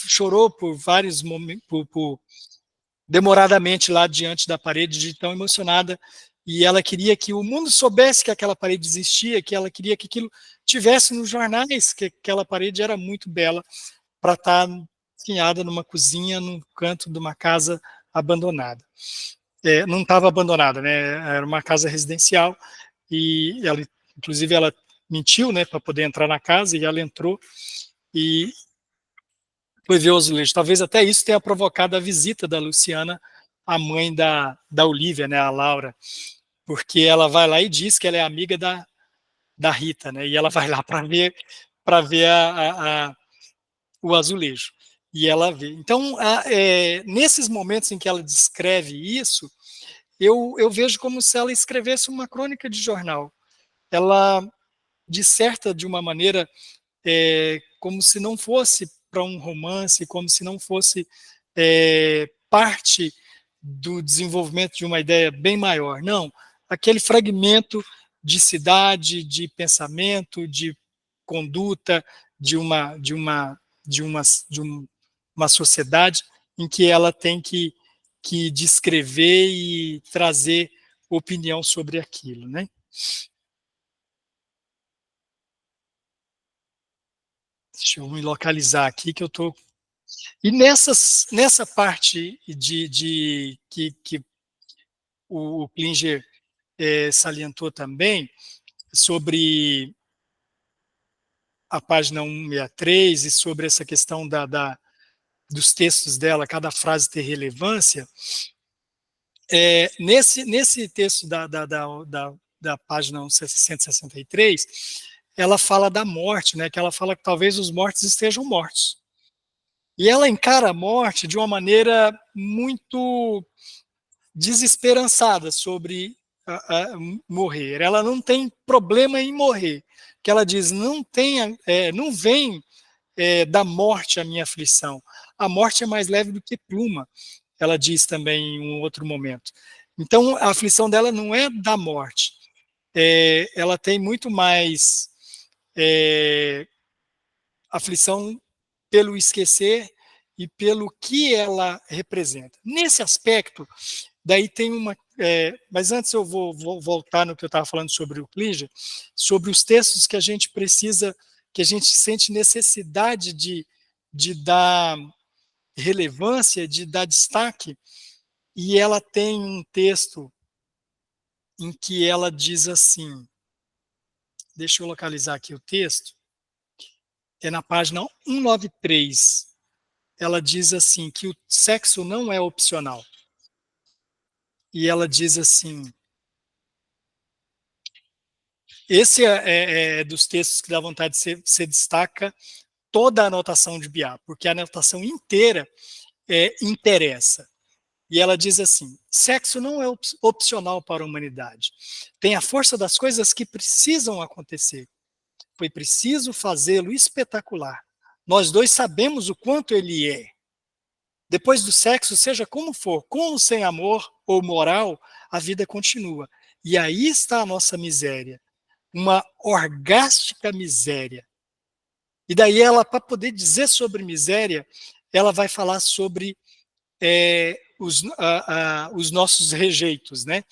Chorou por vários momentos, demoradamente lá diante da parede, de tão emocionada e ela queria que o mundo soubesse que aquela parede existia, que ela queria que aquilo tivesse nos jornais, que aquela parede era muito bela para estar finhada numa cozinha, num canto de uma casa abandonada. Não estava abandonada, né? Era uma casa residencial e ela, inclusive, ela mentiu, né, para poder entrar na casa, e ela entrou e foi ver o azulejo. Talvez até isso tenha provocado a visita da Luciana à mãe da Olivia, né, a Laura, porque ela vai lá e diz que ela é amiga da Rita, né, e ela vai lá para ver o azulejo. E ela vê. Então, nesses momentos em que ela descreve isso, eu vejo como se ela escrevesse uma crônica de jornal. Ela disserta de uma maneira como se não fosse para um romance, como se não fosse parte do desenvolvimento de uma ideia bem maior. Não, aquele fragmento de cidade, de pensamento, de conduta, de uma sociedade em que ela tem que descrever e trazer opinião sobre aquilo, né? Deixa eu me localizar aqui que eu estou. E nessa parte que o Klinger salientou também, sobre a página 163 e sobre essa questão dos textos dela, cada frase ter relevância, nesse texto da página 163, ela fala da morte, né, que ela fala que talvez os mortos estejam mortos. E ela encara a morte de uma maneira muito desesperançada sobre morrer. Ela não tem problema em morrer. Que ela diz, não vem da morte a minha aflição. A morte é mais leve do que pluma, ela diz também em um outro momento. Então, a aflição dela não é da morte. Ela tem muito mais aflição pelo esquecer e pelo que ela representa. Nesse aspecto, daí tem uma. Mas antes eu vou voltar no que eu estava falando sobre o Klinger, sobre os textos que a gente precisa, que a gente sente necessidade de dar relevância, de dar destaque, e ela tem um texto em que ela diz assim, deixa eu localizar aqui o texto, é na página 193, ela diz assim, que o sexo não é opcional. E ela diz assim, esse é dos textos que dá vontade de você destaca toda a anotação de Biá, porque a anotação inteira interessa. E ela diz assim, sexo não é opcional para a humanidade. Tem a força das coisas que precisam acontecer. Foi preciso fazê-lo espetacular. Nós dois sabemos o quanto ele é. Depois do sexo, seja como for, com ou sem amor ou moral, a vida continua. E aí está a nossa miséria. Uma orgástica miséria. E daí ela, para poder dizer sobre miséria, ela vai falar sobre os nossos rejeitos, né?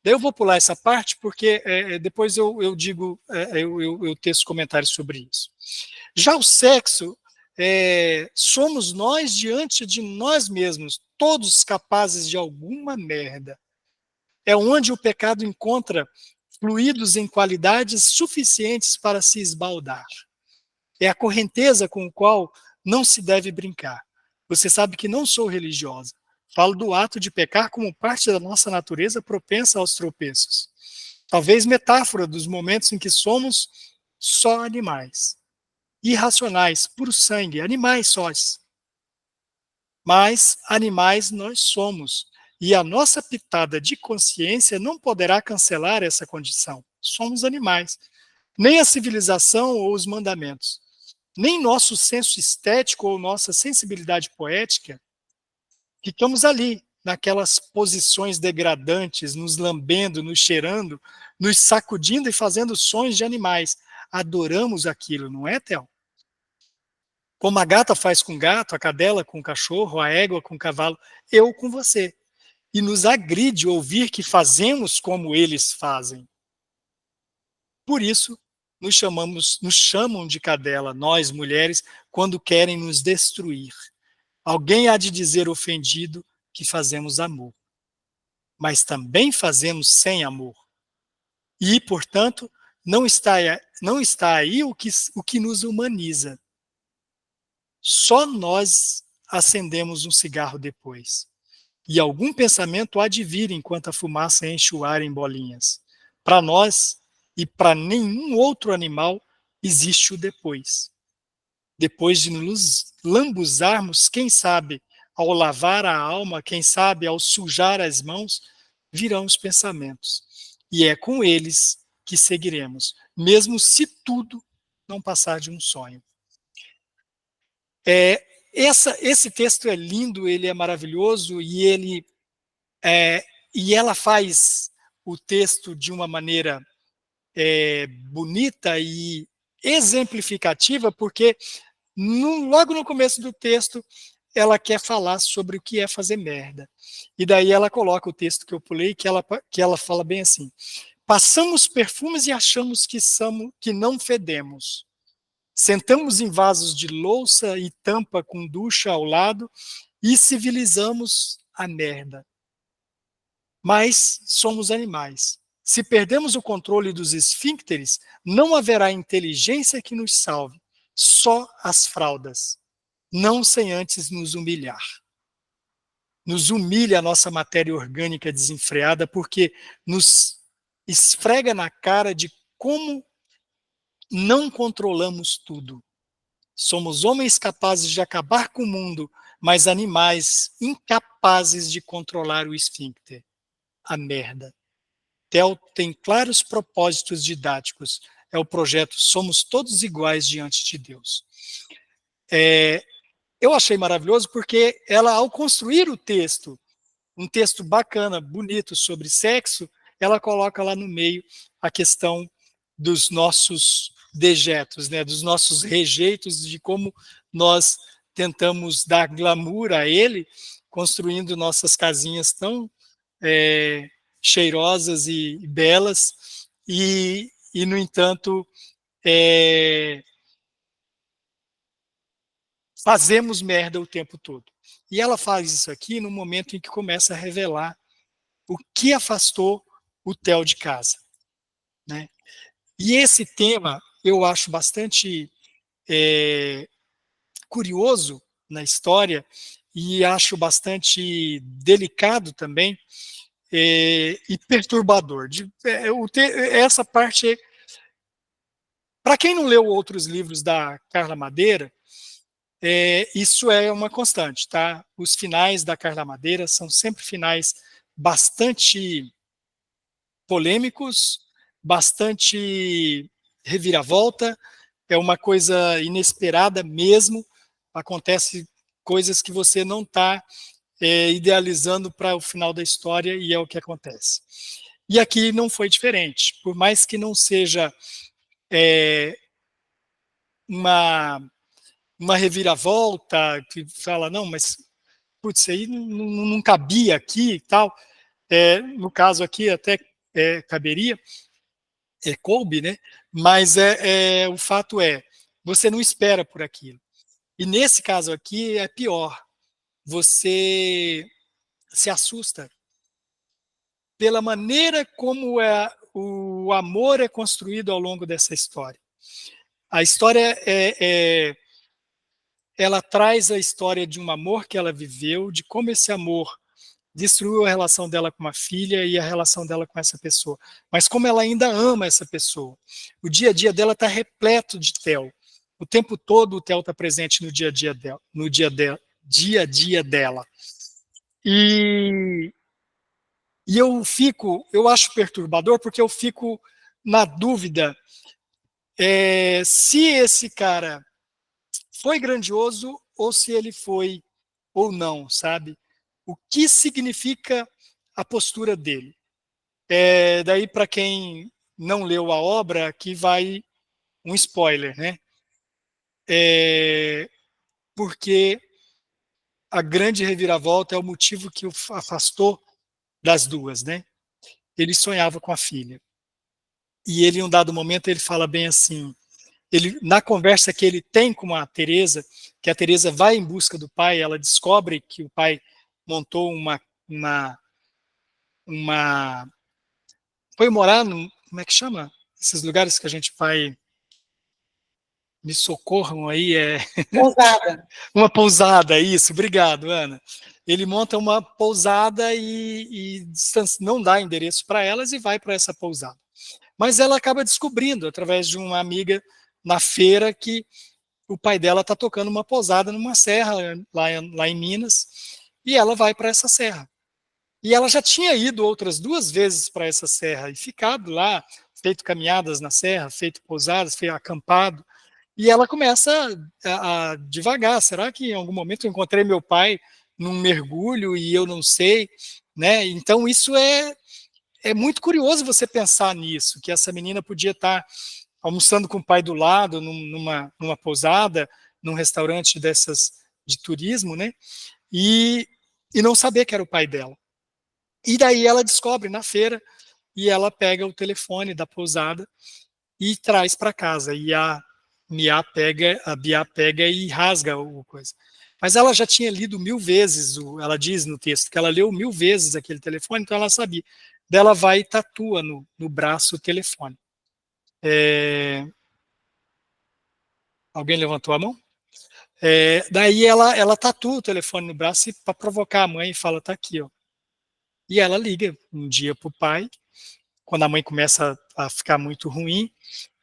Daí eu vou pular essa parte porque depois eu digo, eu teço comentários sobre isso. Já o sexo, somos nós diante de nós mesmos, todos capazes de alguma merda. É onde o pecado encontra fluidos em qualidades suficientes para se esbaldar. É a correnteza com a qual não se deve brincar. Você sabe que não sou religiosa. Falo do ato de pecar como parte da nossa natureza propensa aos tropeços. Talvez metáfora dos momentos em que somos só animais. Irracionais, puro sangue, animais sós. Mas animais nós somos. E a nossa pitada de consciência não poderá cancelar essa condição. Somos animais. Nem a civilização ou os mandamentos, nem nosso senso estético ou nossa sensibilidade poética, ficamos ali, naquelas posições degradantes, nos lambendo, nos cheirando, nos sacudindo e fazendo sons de animais. Adoramos aquilo, não é, Theo? Como a gata faz com o gato, a cadela com o cachorro, a égua com o cavalo, eu com você. e nos agride ouvir que fazemos como eles fazem. Por isso, nos chamam de cadela, nós mulheres, quando querem nos destruir. Alguém há de dizer ofendido que fazemos amor, mas também fazemos sem amor. E, portanto, não está aí o que nos humaniza. Só nós acendemos um cigarro depois. E algum pensamento há de vir enquanto a fumaça enche o ar em bolinhas. Para nós e para nenhum outro animal existe o depois. Depois de nos lambuzarmos, quem sabe, ao lavar a alma, quem sabe, ao sujar as mãos, virão os pensamentos. E é com eles que seguiremos, mesmo se tudo não passar de um sonho. Esse texto é lindo, ele é maravilhoso e ela faz o texto de uma maneira bonita e exemplificativa, porque logo no começo do texto ela quer falar sobre o que é fazer merda. E daí ela coloca o texto que eu pulei, que ela fala bem assim: passamos perfumes e achamos que não fedemos. Sentamos em vasos de louça e tampa com ducha ao lado e civilizamos a merda. Mas somos animais. Se perdemos o controle dos esfíncteres, não haverá inteligência que nos salve, só as fraldas, não sem antes nos humilhar. Nos humilha a nossa matéria orgânica desenfreada, porque nos esfrega na cara de como não controlamos tudo. Somos homens capazes de acabar com o mundo, mas animais incapazes de controlar o esfíncter. A merda. TEL tem claros propósitos didáticos. É o projeto Somos Todos Iguais Diante de Deus. Eu achei maravilhoso porque ela, ao construir o texto, um texto bacana, bonito sobre sexo, ela coloca lá no meio a questão dos nossos dejetos, né, dos nossos rejeitos, de como nós tentamos dar glamour a ele, construindo nossas casinhas tão cheirosas e belas, e no entanto, fazemos merda o tempo todo. E ela faz isso aqui no momento em que começa a revelar o que afastou o TEL de casa, né? E esse tema eu acho bastante curioso na história e acho bastante delicado também e perturbador. Essa parte, para quem não leu outros livros da Carla Madeira, isso é uma constante, tá? Os finais da Carla Madeira são sempre finais bastante polêmicos, bastante reviravolta, é uma coisa inesperada mesmo, acontece coisas que você não está idealizando para o final da história e é o que acontece. E aqui não foi diferente, por mais que não seja uma reviravolta que fala, não, mas putz, isso aí não cabia aqui e tal, no caso aqui até caberia, coube, né? Mas o fato você não espera por aquilo. E nesse caso aqui é pior, você se assusta pela maneira como o amor é construído ao longo dessa história. A história ela traz a história de um amor que ela viveu, de como esse amor destruiu a relação dela com uma filha e a relação dela com essa pessoa. Mas como ela ainda ama essa pessoa. O dia a dia dela está repleto de TEL. O tempo todo o TEL está presente no dia a dia dela. Dia a dia dela. E eu acho perturbador porque eu fico na dúvida se esse cara foi grandioso ou se ele foi ou não, sabe? O que significa a postura dele? Daí, para quem não leu a obra, aqui vai um spoiler, né? Porque a grande reviravolta é o motivo que o afastou das duas, né? Ele sonhava com a filha. E ele, em um dado momento, ele fala bem assim, ele, na conversa que ele tem com a Teresa, que a Teresa vai em busca do pai, ela descobre que o pai montou uma foi morar no, como é que chama? Esses lugares que a gente vai, me socorram aí, Pousada. uma pousada, isso, obrigado, Ana. Ele monta uma pousada e não dá endereço para elas e vai para essa pousada. Mas ela acaba descobrindo, através de uma amiga na feira, que o pai dela está tocando uma pousada numa serra lá em Minas, e ela vai para essa serra. E ela já tinha ido outras 2 vezes para essa serra e ficado lá, feito caminhadas na serra, feito pousadas, feito acampado. E ela começa a devagar. Será que em algum momento eu encontrei meu pai num mergulho e eu não sei, né? Então isso é muito curioso você pensar nisso, que essa menina podia estar almoçando com o pai do lado, numa pousada, num restaurante dessas de turismo, né? E não saber que era o pai dela. E daí ela descobre na feira e ela pega o telefone da pousada e traz para casa. E a Biá pega e rasga o coisa. Mas ela já tinha lido 1000 vezes, ela diz no texto que ela leu 1000 vezes aquele telefone, então ela sabia. Daí ela vai e tatua no braço o telefone. Alguém levantou a mão? Daí ela tatua o telefone no braço para provocar a mãe e fala, tá aqui, ó. E ela liga um dia para o pai, quando a mãe começa a ficar muito ruim,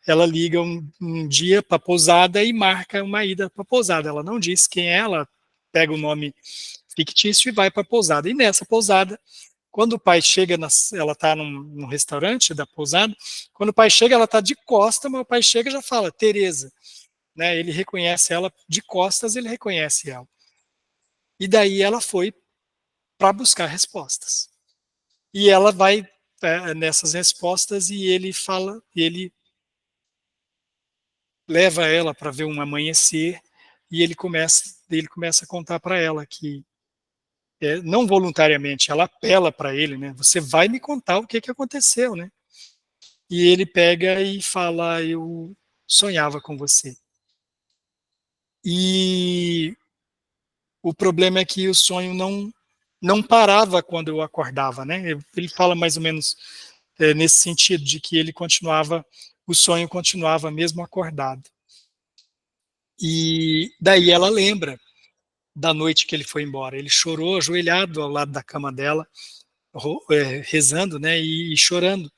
ela liga um dia para a pousada e marca uma ida para a pousada. Ela não diz quem é, ela pega o nome fictício e vai para a pousada. E nessa pousada, quando o pai chega, ela está num restaurante da pousada, quando o pai chega, ela está de costas, mas o pai chega e já fala, Tereza. Né, ele reconhece ela de costas, ele reconhece ela. E daí ela foi para buscar respostas. E ela vai nessas respostas e ele leva ela para ver um amanhecer e ele começa a contar para ela que não voluntariamente, ela apela para ele, né? Você vai me contar o que aconteceu, né? E ele pega e fala, eu sonhava com você. E o problema é que o sonho não parava quando eu acordava, né? Ele fala mais ou menos nesse sentido, de que o sonho continuava mesmo acordado. E daí ela lembra da noite que ele foi embora. Ele chorou ajoelhado ao lado da cama dela, rezando, né, e chorando.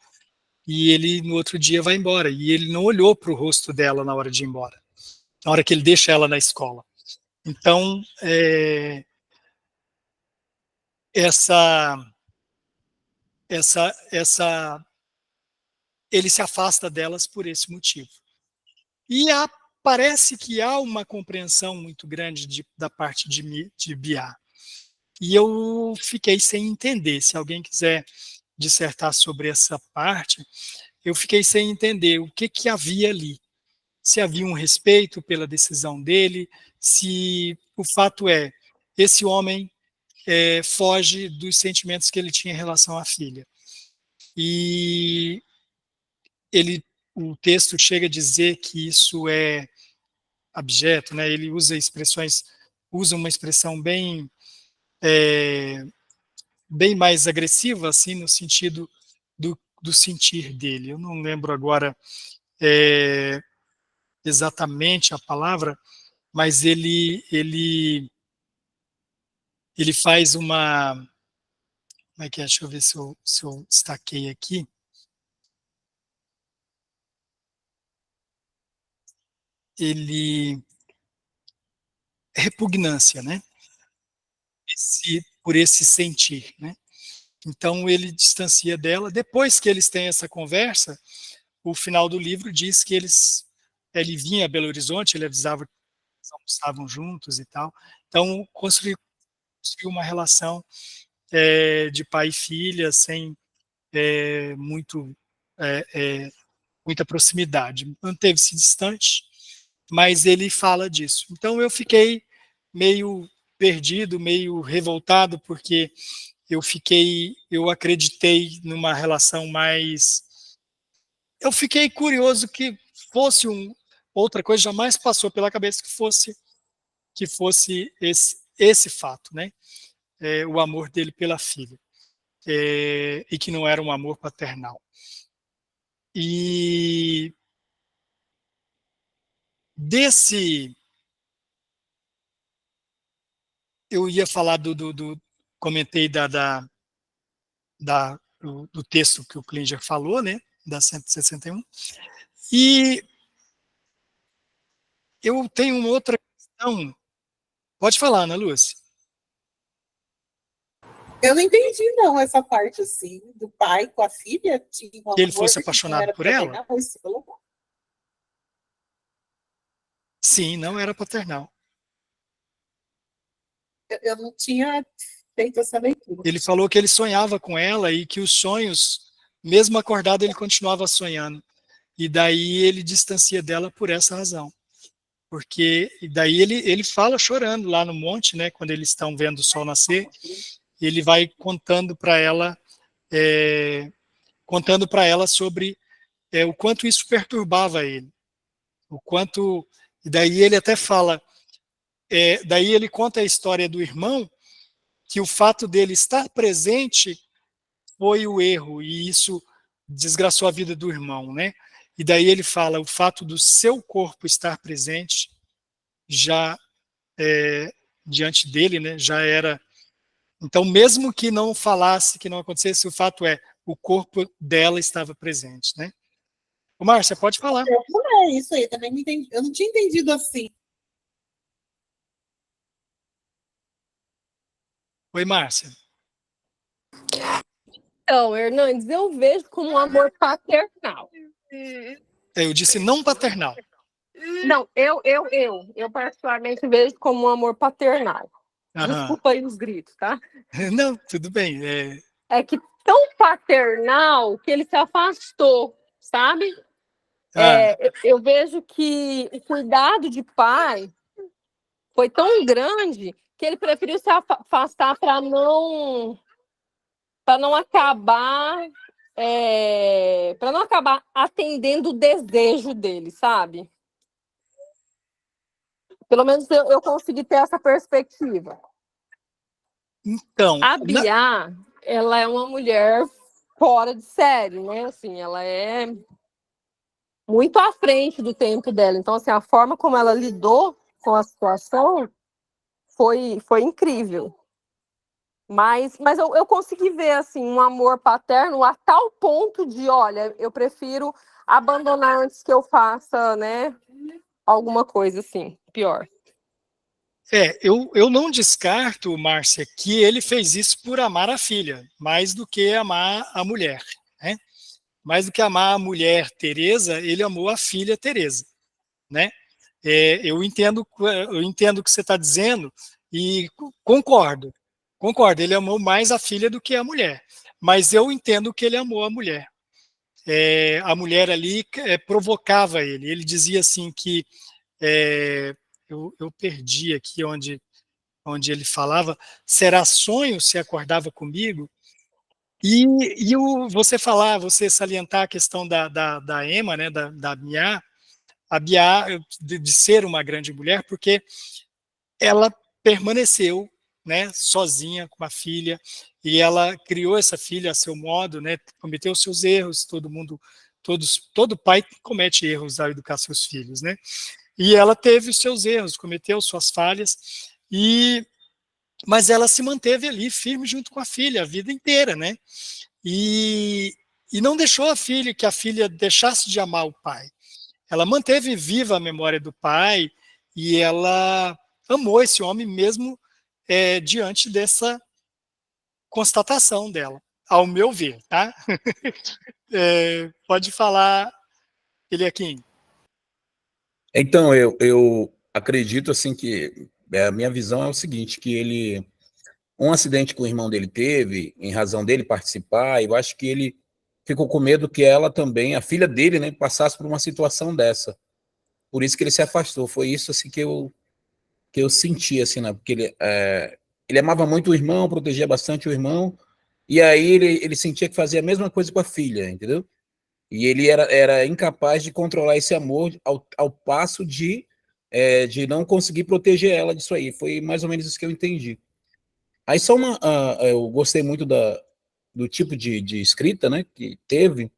E ele no outro dia vai embora. E ele não olhou para o rosto dela na hora de ir embora, na hora que ele deixa ela na escola. Então, ele se afasta delas por esse motivo. E parece que há uma compreensão muito grande da parte de Biá. E eu fiquei sem entender. Se alguém quiser dissertar sobre essa parte, eu fiquei sem entender o que havia ali. Se havia um respeito pela decisão dele, se o fato esse homem foge dos sentimentos que ele tinha em relação à filha. E o texto chega a dizer que isso é abjeto, né? Ele usa uma expressão bem mais agressiva, assim, no sentido do sentir dele. Eu não lembro agora exatamente a palavra, mas ele faz uma, como é que é? Deixa eu ver se eu destaquei aqui. Repugnância, né? Por esse sentir, né? Então ele distancia dela. Depois que eles têm essa conversa, o final do livro diz que ele vinha a Belo Horizonte, ele avisava que eles almoçavam juntos e tal. Então construiu uma relação de pai e filha sem muita proximidade. Manteve-se distante, mas ele fala disso. Então eu fiquei meio perdido, meio revoltado, porque eu acreditei numa relação mais... Eu fiquei curioso que fosse outra coisa, jamais passou pela cabeça que fosse esse fato, né? O amor dele pela filha, e que não era um amor paternal. E desse... Eu ia falar comentei do texto que o Klinger falou, né, da 161, e eu tenho uma outra questão. Pode falar, Ana Lúcia. Eu não entendi, não, essa parte, assim, do pai com a filha, tinha um Que ele amor fosse que não apaixonado era por ela? paternal, isso falou? Sim, não era paternal. Eu não tinha feito essa leitura. Ele falou que ele sonhava com ela e que os sonhos, mesmo acordado, ele continuava sonhando. E daí ele distancia dela por essa razão. Porque daí ele fala chorando lá no monte, né, quando eles estão vendo o sol nascer, ele vai contando para ela, sobre o quanto isso perturbava ele, o quanto... E daí ele até fala, daí ele conta a história do irmão, que o fato dele estar presente foi o erro, e isso desgraçou a vida do irmão, né? E daí ele fala, o fato do seu corpo estar presente já diante dele, né, já era... Então, mesmo que não falasse, que não acontecesse, o fato o corpo dela estava presente, né? Ô, Márcia, pode falar. Não é isso aí, também não entendi, eu não tinha entendido assim. Oi, Márcia. Então, Hernandes, eu vejo como um amor paternal. Eu disse não paternal. Não, eu particularmente vejo como um amor paternal. Aham. Desculpa aí os gritos, tá? Não, tudo bem. É que tão paternal que ele se afastou, sabe? Eu vejo que o cuidado de pai foi tão grande que ele preferiu se afastar para não acabar atendendo o desejo dele, sabe? Pelo menos eu consegui ter essa perspectiva. Então, a Bia, ela é uma mulher fora de série, né? Assim, ela é muito à frente do tempo dela. Então, assim, a forma como ela lidou com a situação foi incrível. Mas eu consegui ver assim um amor paterno a tal ponto de, olha, eu prefiro abandonar antes que eu faça, né, alguma coisa assim, pior. Eu não descarto, Márcia, que ele fez isso por amar a filha, mais do que amar a mulher, né? Mais do que amar a mulher Teresa, ele amou a filha Teresa, né? Eu entendo o que você está dizendo e concordo. Ele amou mais a filha do que a mulher, mas eu entendo que ele amou a mulher. A mulher ali provocava ele. Ele dizia assim que eu perdi aqui onde ele falava, será sonho se acordava comigo? E você salientar a questão da Emma, né, da Mia, a Bia de ser uma grande mulher, porque ela permaneceu, né, sozinha com a filha, e ela criou essa filha a seu modo, né, cometeu seus erros, todo pai comete erros ao educar seus filhos, né, e ela teve os seus erros, cometeu suas falhas, mas ela se manteve ali firme junto com a filha a vida inteira, né, e não deixou que a filha deixasse de amar o pai. Ela manteve viva a memória do pai e ela amou esse homem mesmo diante dessa constatação dela, ao meu ver, tá? Pode falar, Eliakim. Então, eu acredito assim que a minha visão é o seguinte, que um acidente que o irmão dele teve, em razão dele participar, eu acho que ele ficou com medo que ela também, a filha dele, né, passasse por uma situação dessa. Por isso que ele se afastou. Foi isso assim que eu senti, assim, né? Porque ele amava muito o irmão, protegia bastante o irmão, e aí ele sentia que fazia a mesma coisa com a filha, entendeu? E ele era incapaz de controlar esse amor ao passo de não conseguir proteger ela disso aí. Foi mais ou menos isso que eu entendi. Aí só eu gostei muito do tipo de escrita, né, que teve,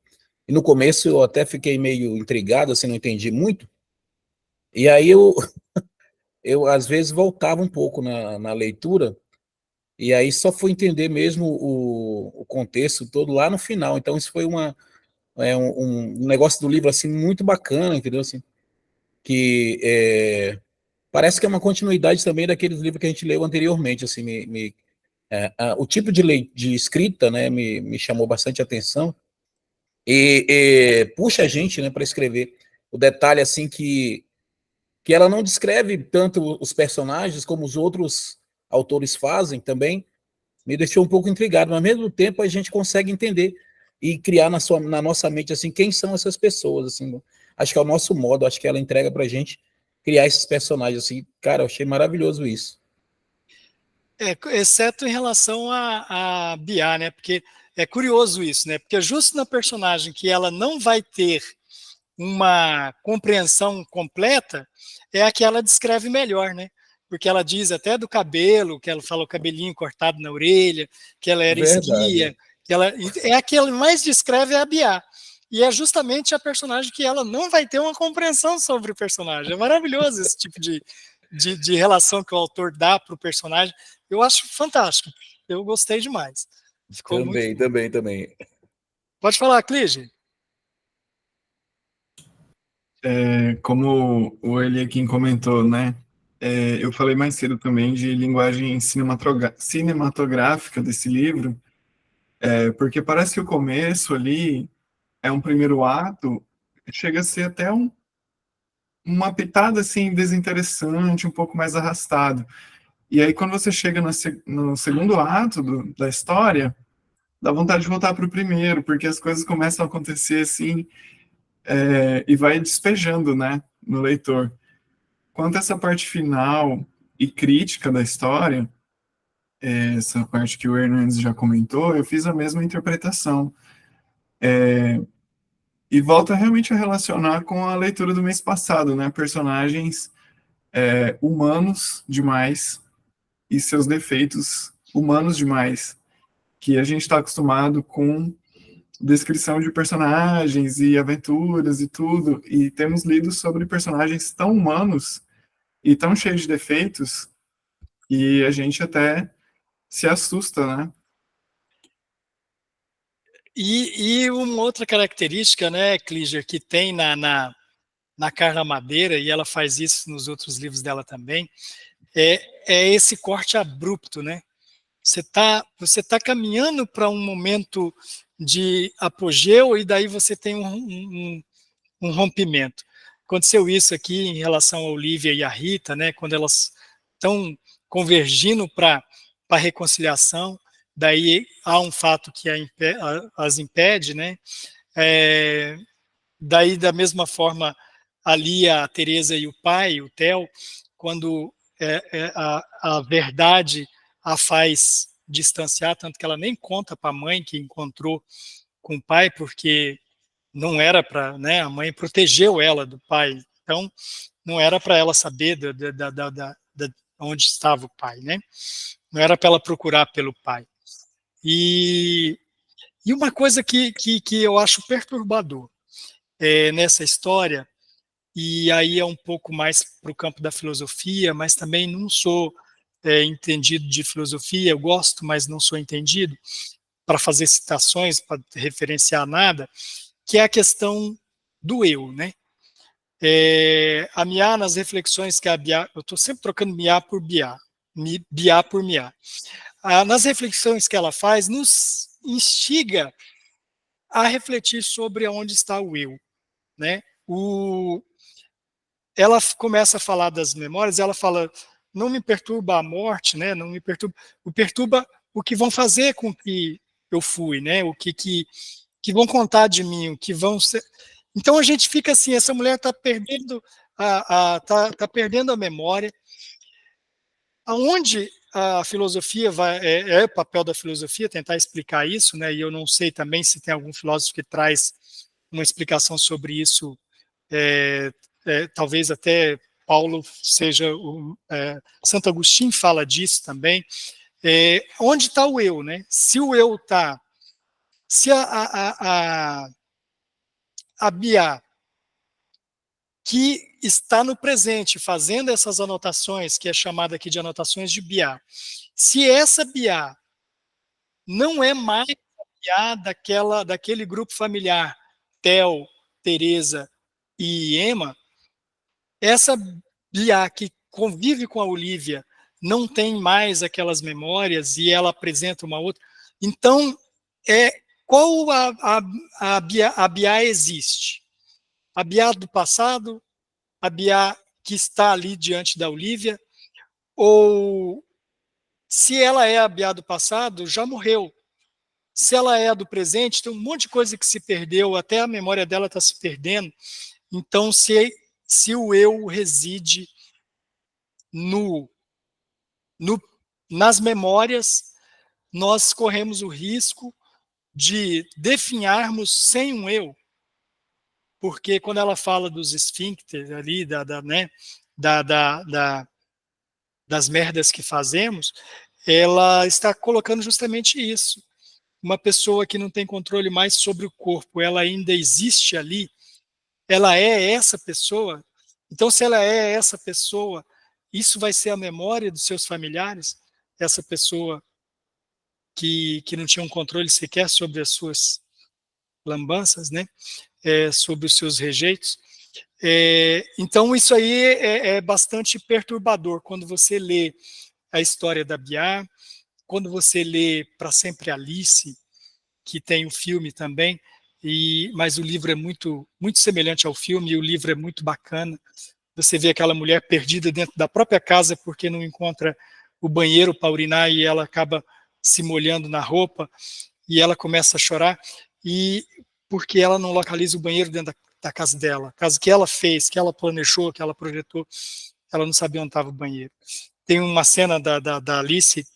e no começo eu até fiquei meio intrigado, assim, não entendi muito, e aí eu às vezes voltava um pouco na leitura, e aí só fui entender mesmo o contexto todo lá no final. Então isso foi um negócio do livro, assim, muito bacana, entendeu, assim, que parece que é uma continuidade também daqueles livros que a gente leu anteriormente, assim, o tipo de escrita, né, me chamou bastante atenção, e puxa a gente, né, para escrever. O detalhe, assim, que ela não descreve tanto os personagens como os outros autores fazem também, me deixou um pouco intrigado, mas ao mesmo tempo a gente consegue entender e criar na nossa mente, assim, quem são essas pessoas, assim. Acho que é o nosso modo, acho que ela entrega pra gente criar esses personagens, assim. Cara, eu achei maravilhoso isso. Exceto em relação a Bia, né? Porque é curioso isso, né? Porque justo na personagem que ela não vai ter uma compreensão completa, é a que ela descreve melhor, né? Porque ela diz até do cabelo, que ela fala o cabelinho cortado na orelha, que ela era Verdade. esguia, que ela é a que ela mais descreve é a Bia. E é justamente a personagem que ela não vai ter uma compreensão sobre o personagem. É maravilhoso esse tipo de relação que o autor dá para o personagem. Eu acho fantástico. Eu gostei demais. Ficou muito Também, bom. também, também. Pode falar, Clige. Como o Eliakim comentou, né? Eu falei mais cedo também de linguagem cinematográfica desse livro, porque parece que o começo ali é um primeiro ato, chega a ser até uma pitada assim desinteressante, um pouco mais arrastado. E aí quando você chega no segundo ato da história, dá vontade de voltar para o primeiro, porque as coisas começam a acontecer assim, e vai despejando, né, no leitor. Quanto a essa parte final e crítica da história, essa parte que o Hernandes já comentou, eu fiz a mesma interpretação. E volta realmente a relacionar com a leitura do mês passado, né? Personagens humanos demais e seus defeitos humanos demais, que a gente está acostumado com descrição de personagens e aventuras e tudo, e temos lido sobre personagens tão humanos e tão cheios de defeitos, e a gente até se assusta, né? E uma outra característica, né, Kliger, que tem na Carla Madeira, e ela faz isso nos outros livros dela também, é esse corte abrupto, né? Você tá caminhando para um momento de apogeu e daí você tem um rompimento. Aconteceu isso aqui em relação a Olivia e a Rita, né? Quando elas estão convergindo para a reconciliação, daí há um fato que as impede, né? Daí, da mesma forma, ali a Teresa e o pai, o Theo, quando a verdade a faz distanciar, tanto que ela nem conta para a mãe que encontrou com o pai, porque não era para, né, a mãe protegeu ela do pai, então não era para ela saber onde estava o pai, né? Não era para ela procurar pelo pai. E uma coisa que eu acho perturbador nessa história, e aí é um pouco mais para o campo da filosofia, mas também não sou entendido de filosofia, eu gosto, mas não sou entendido para fazer citações, para referenciar nada, que é a questão do eu, né? A Miá, nas reflexões que a Bia, eu estou sempre trocando Miá por Biá, Biá por Miá. Nas reflexões que ela faz, nos instiga a refletir sobre onde está o eu, né? Ela começa a falar das memórias, ela fala, não me perturba a morte, né? Não me perturba o que vão fazer com que eu fui, né? O que vão contar de mim, o que vão ser. Então a gente fica assim, essa mulher está perdendo tá perdendo a memória. Aonde a filosofia é o papel da filosofia tentar explicar isso, né? E eu não sei também se tem algum filósofo que traz uma explicação sobre isso, talvez até Paulo seja, Santo Agostinho fala disso também. Onde está o eu, né? Se o eu está, se a Bia, que está no presente, fazendo essas anotações, que é chamada aqui de anotações de Bia, se essa Bia não é mais a Bia daquele grupo familiar, Theo, Teresa e Emma, essa Bia que convive com a Olivia não tem mais aquelas memórias e ela apresenta uma outra. Então, qual a Bia existe? A Bia do passado, a Bia que está ali diante da Olivia, ou se ela é a Bia do passado, já morreu. Se ela é a do presente, tem um monte de coisa que se perdeu, até a memória dela está se perdendo. Então, se o eu reside nas memórias, nós corremos o risco de definharmos sem um eu. Porque quando ela fala dos esfíncteres ali, das merdas que fazemos, ela está colocando justamente isso. Uma pessoa que não tem controle mais sobre o corpo, ela ainda existe ali, ela é essa pessoa. Então, se ela é essa pessoa, isso vai ser a memória dos seus familiares, essa pessoa que não tinha um controle sequer sobre as suas lambanças, né? Sobre os seus rejeitos. Então, isso aí é bastante perturbador quando você lê a história da Bia, quando você lê Para Sempre Alice, que tem o filme também, mas o livro é muito, muito semelhante ao filme, e o livro é muito bacana. Você vê aquela mulher perdida dentro da própria casa porque não encontra o banheiro para urinar e ela acaba se molhando na roupa e ela começa a chorar, e porque ela não localiza o banheiro dentro da casa dela, casa que ela fez, que ela planejou, que ela projetou, ela não sabia onde estava o banheiro. Tem uma cena da Alice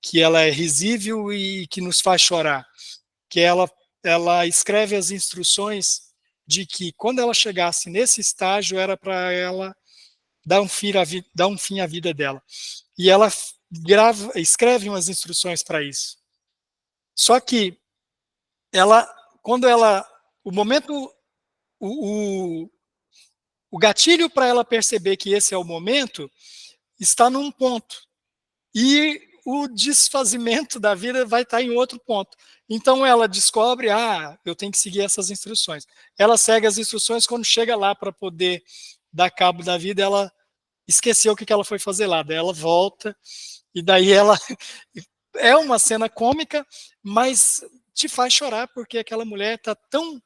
que ela é risível e que nos faz chorar, que ela escreve as instruções de que quando ela chegasse nesse estágio era para ela dar um fim à vida dela. E ela escreve umas instruções para isso. Só que o momento, o gatilho para ela perceber que esse é o momento está num ponto. E o desfazimento da vida vai estar em outro ponto. Então ela descobre, eu tenho que seguir essas instruções. Ela segue as instruções, quando chega lá para poder dar cabo da vida, ela esqueceu o que ela foi fazer lá. Daí ela volta, e daí ela... É uma cena cômica, mas te faz chorar, porque aquela mulher está tão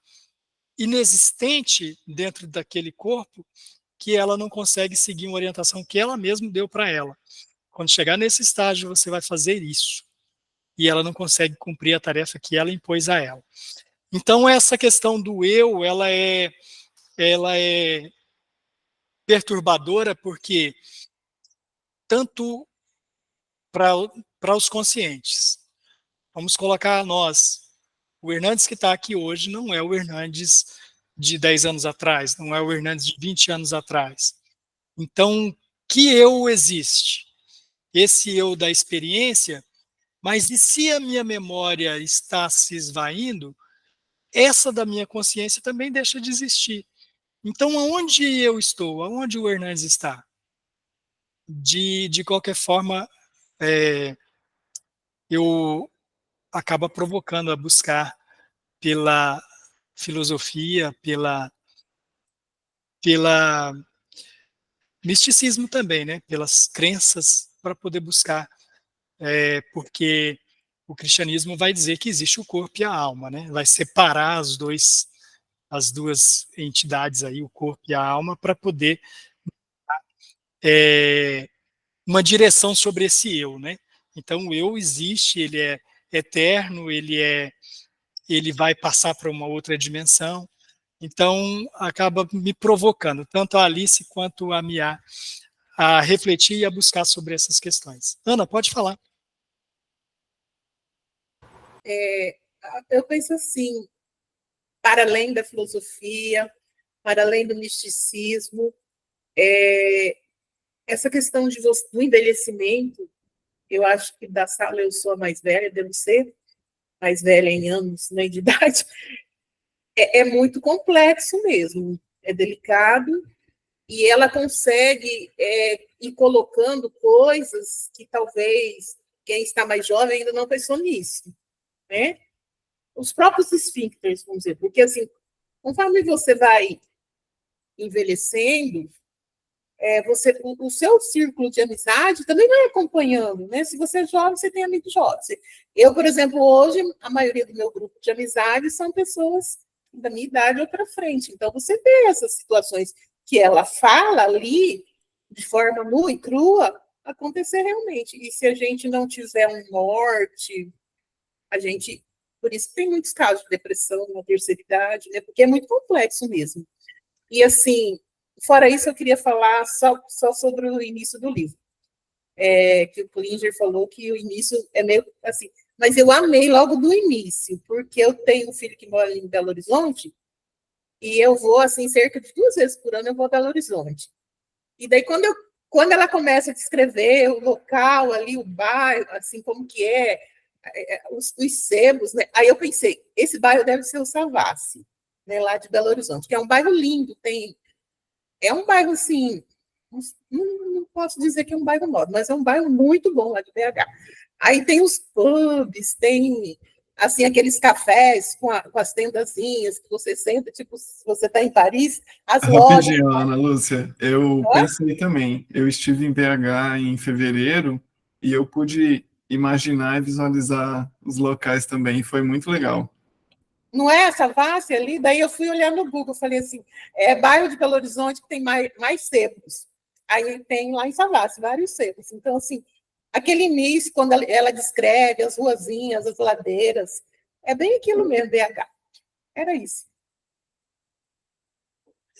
inexistente dentro daquele corpo que ela não consegue seguir uma orientação que ela mesma deu para ela. Quando chegar nesse estágio, você vai fazer isso. E ela não consegue cumprir a tarefa que ela impôs a ela. Então, essa questão do eu, ela é perturbadora, porque tanto para os conscientes, vamos colocar nós, o Hernandes que está aqui hoje não é o Hernandes de 10 anos atrás, não é o Hernandes de 20 anos atrás. Então, que eu existe? Esse eu da experiência, mas e se a minha memória está se esvaindo, essa da minha consciência também deixa de existir. Então, aonde eu estou? Aonde o Hernandes está? De qualquer forma, eu acaba provocando a buscar pela filosofia, pela misticismo também, né? Pelas crenças, para poder buscar, porque o cristianismo vai dizer que existe o corpo e a alma, né? Vai separar as duas entidades aí, o corpo e a alma, para poder uma direção sobre esse eu, né? Então o eu existe, ele é eterno, ele vai passar para uma outra dimensão. Então acaba me provocando, tanto a Alice quanto a Mia, a refletir e a buscar sobre essas questões. Ana, pode falar. Eu penso assim, para além da filosofia, para além do misticismo, essa questão do envelhecimento, eu acho que da sala eu sou a mais velha, devo ser mais velha em anos, né, de idade, é muito complexo mesmo, é delicado, e ela consegue ir colocando coisas que talvez quem está mais jovem ainda não pensou nisso, né? Os próprios esfíncteres, vamos dizer, porque assim, conforme você vai envelhecendo, o seu círculo de amizade também vai acompanhando, né? Se você é jovem, você tem amigos jovens. Eu, por exemplo, hoje, a maioria do meu grupo de amizade são pessoas da minha idade ou para frente. Então, você vê essas situações que ela fala ali, de forma nua e crua, acontecer realmente. E se a gente não tiver um norte, por isso que tem muitos casos de depressão na terceira idade, né? Porque é muito complexo mesmo. E, assim, fora isso, eu queria falar só sobre o início do livro. Que o Klinger falou que o início é meio assim. Mas eu amei logo do início, porque eu tenho um filho que mora em Belo Horizonte, e eu vou, assim, cerca de 2 vezes por ano, eu vou a Belo Horizonte. E daí, quando ela começa a descrever o local ali, o bairro, assim, como que os sebos, né? Aí eu pensei, esse bairro deve ser o Savassi, né, lá de Belo Horizonte, que é um bairro lindo, é um bairro, assim, não posso dizer que é um bairro nobre, mas é um bairro muito bom lá de BH. Aí tem os pubs, tem, assim, aqueles cafés com as tendazinhas que você senta, tipo, se você está em Paris, as lojas... Rapidinho, Ana Lúcia, eu pensei também, eu estive em BH em fevereiro e eu pude imaginar e visualizar os locais também, foi muito legal. Não é essa Savassi ali? Daí eu fui olhar no Google, falei assim, bairro de Belo Horizonte que tem mais sebos. Aí tem lá em Savassi vários sebos. Então, assim, aquele início, quando ela descreve as ruazinhas, as ladeiras, é bem aquilo mesmo, BH. Era isso.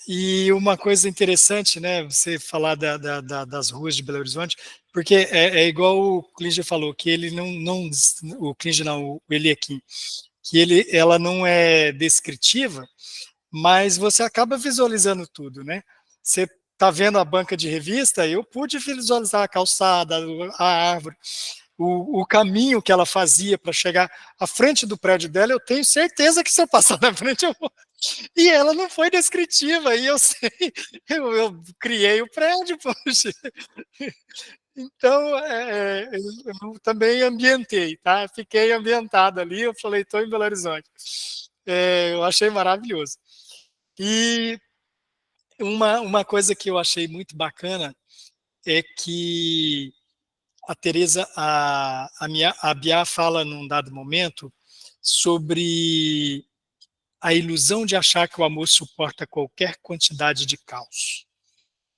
E uma coisa interessante, né, você falar das ruas de Belo Horizonte, porque é igual o Klinger falou, que ele não o Klinger não, o Eliakim, que ela não é descritiva, mas você acaba visualizando tudo, né? Você está vendo a banca de revista, eu pude visualizar a calçada, a árvore, o caminho que ela fazia para chegar à frente do prédio dela, eu tenho certeza que se eu passar na frente, eu vou. E ela não foi descritiva, e eu sei, eu criei o prédio, poxa. Então, eu também ambientei, tá? Fiquei ambientado ali, eu falei, estou em Belo Horizonte. Eu achei maravilhoso. E uma coisa que eu achei muito bacana é que a Teresa, a Biá fala num dado momento sobre a ilusão de achar que o amor suporta qualquer quantidade de caos,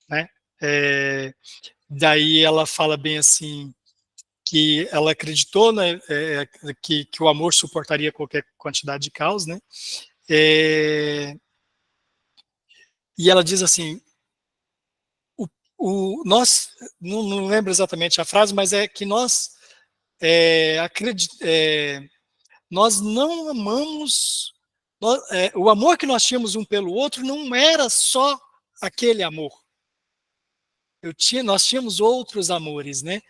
né? Daí ela fala bem assim, que ela acreditou, né, que o amor suportaria qualquer quantidade de caos, né? E ela diz assim, nós, não lembro exatamente a frase, mas é que nós não amamos, o amor que nós tínhamos um pelo outro não era só aquele amor. Nós tínhamos outros amores, né?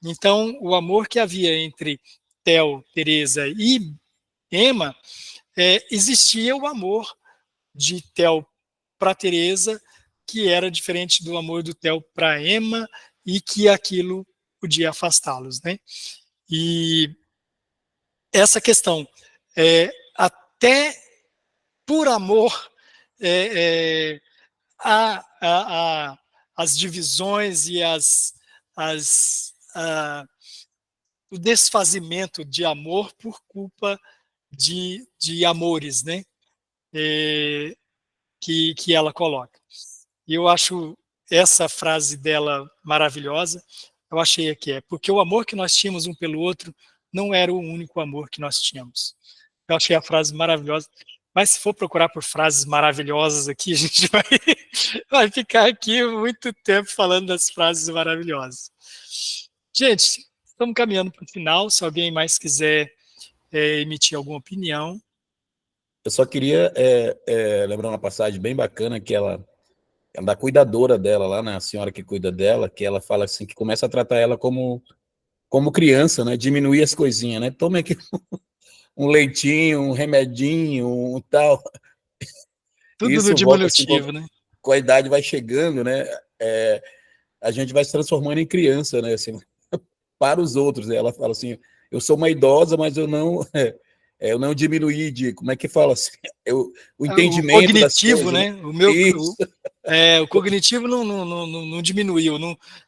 Então, o amor que havia entre Theo, Teresa e Emma, existia o amor de Theo para Teresa, que era diferente do amor do Theo para Emma, e que aquilo podia afastá-los, né? E essa questão, até por amor, as divisões e o desfazimento de amor por culpa de amores, né? Que ela coloca. E eu acho essa frase dela maravilhosa. Eu achei aqui, porque o amor que nós tínhamos um pelo outro não era o único amor que nós tínhamos. Eu achei a frase maravilhosa. Mas se for procurar por frases maravilhosas aqui, a gente vai ficar aqui muito tempo falando das frases maravilhosas. Gente, estamos caminhando para o final. Se alguém mais quiser emitir alguma opinião. Eu só queria lembrar uma passagem bem bacana que ela da cuidadora dela lá, né, a senhora que cuida dela, que ela fala assim, que começa a tratar ela como criança, né, diminuir as coisinhas, né, tome aqui um leitinho, um remedinho, um tal. Tudo Isso no volta assim, diminutivo, né? com a idade vai chegando, né, a gente vai se transformando em criança, né, assim, para os outros, né? Ela fala assim, eu sou uma idosa, mas eu não diminuí de, como é que fala assim, o O entendimento das cognitivo, coisas, né? né? Isso. O cognitivo não diminuiu,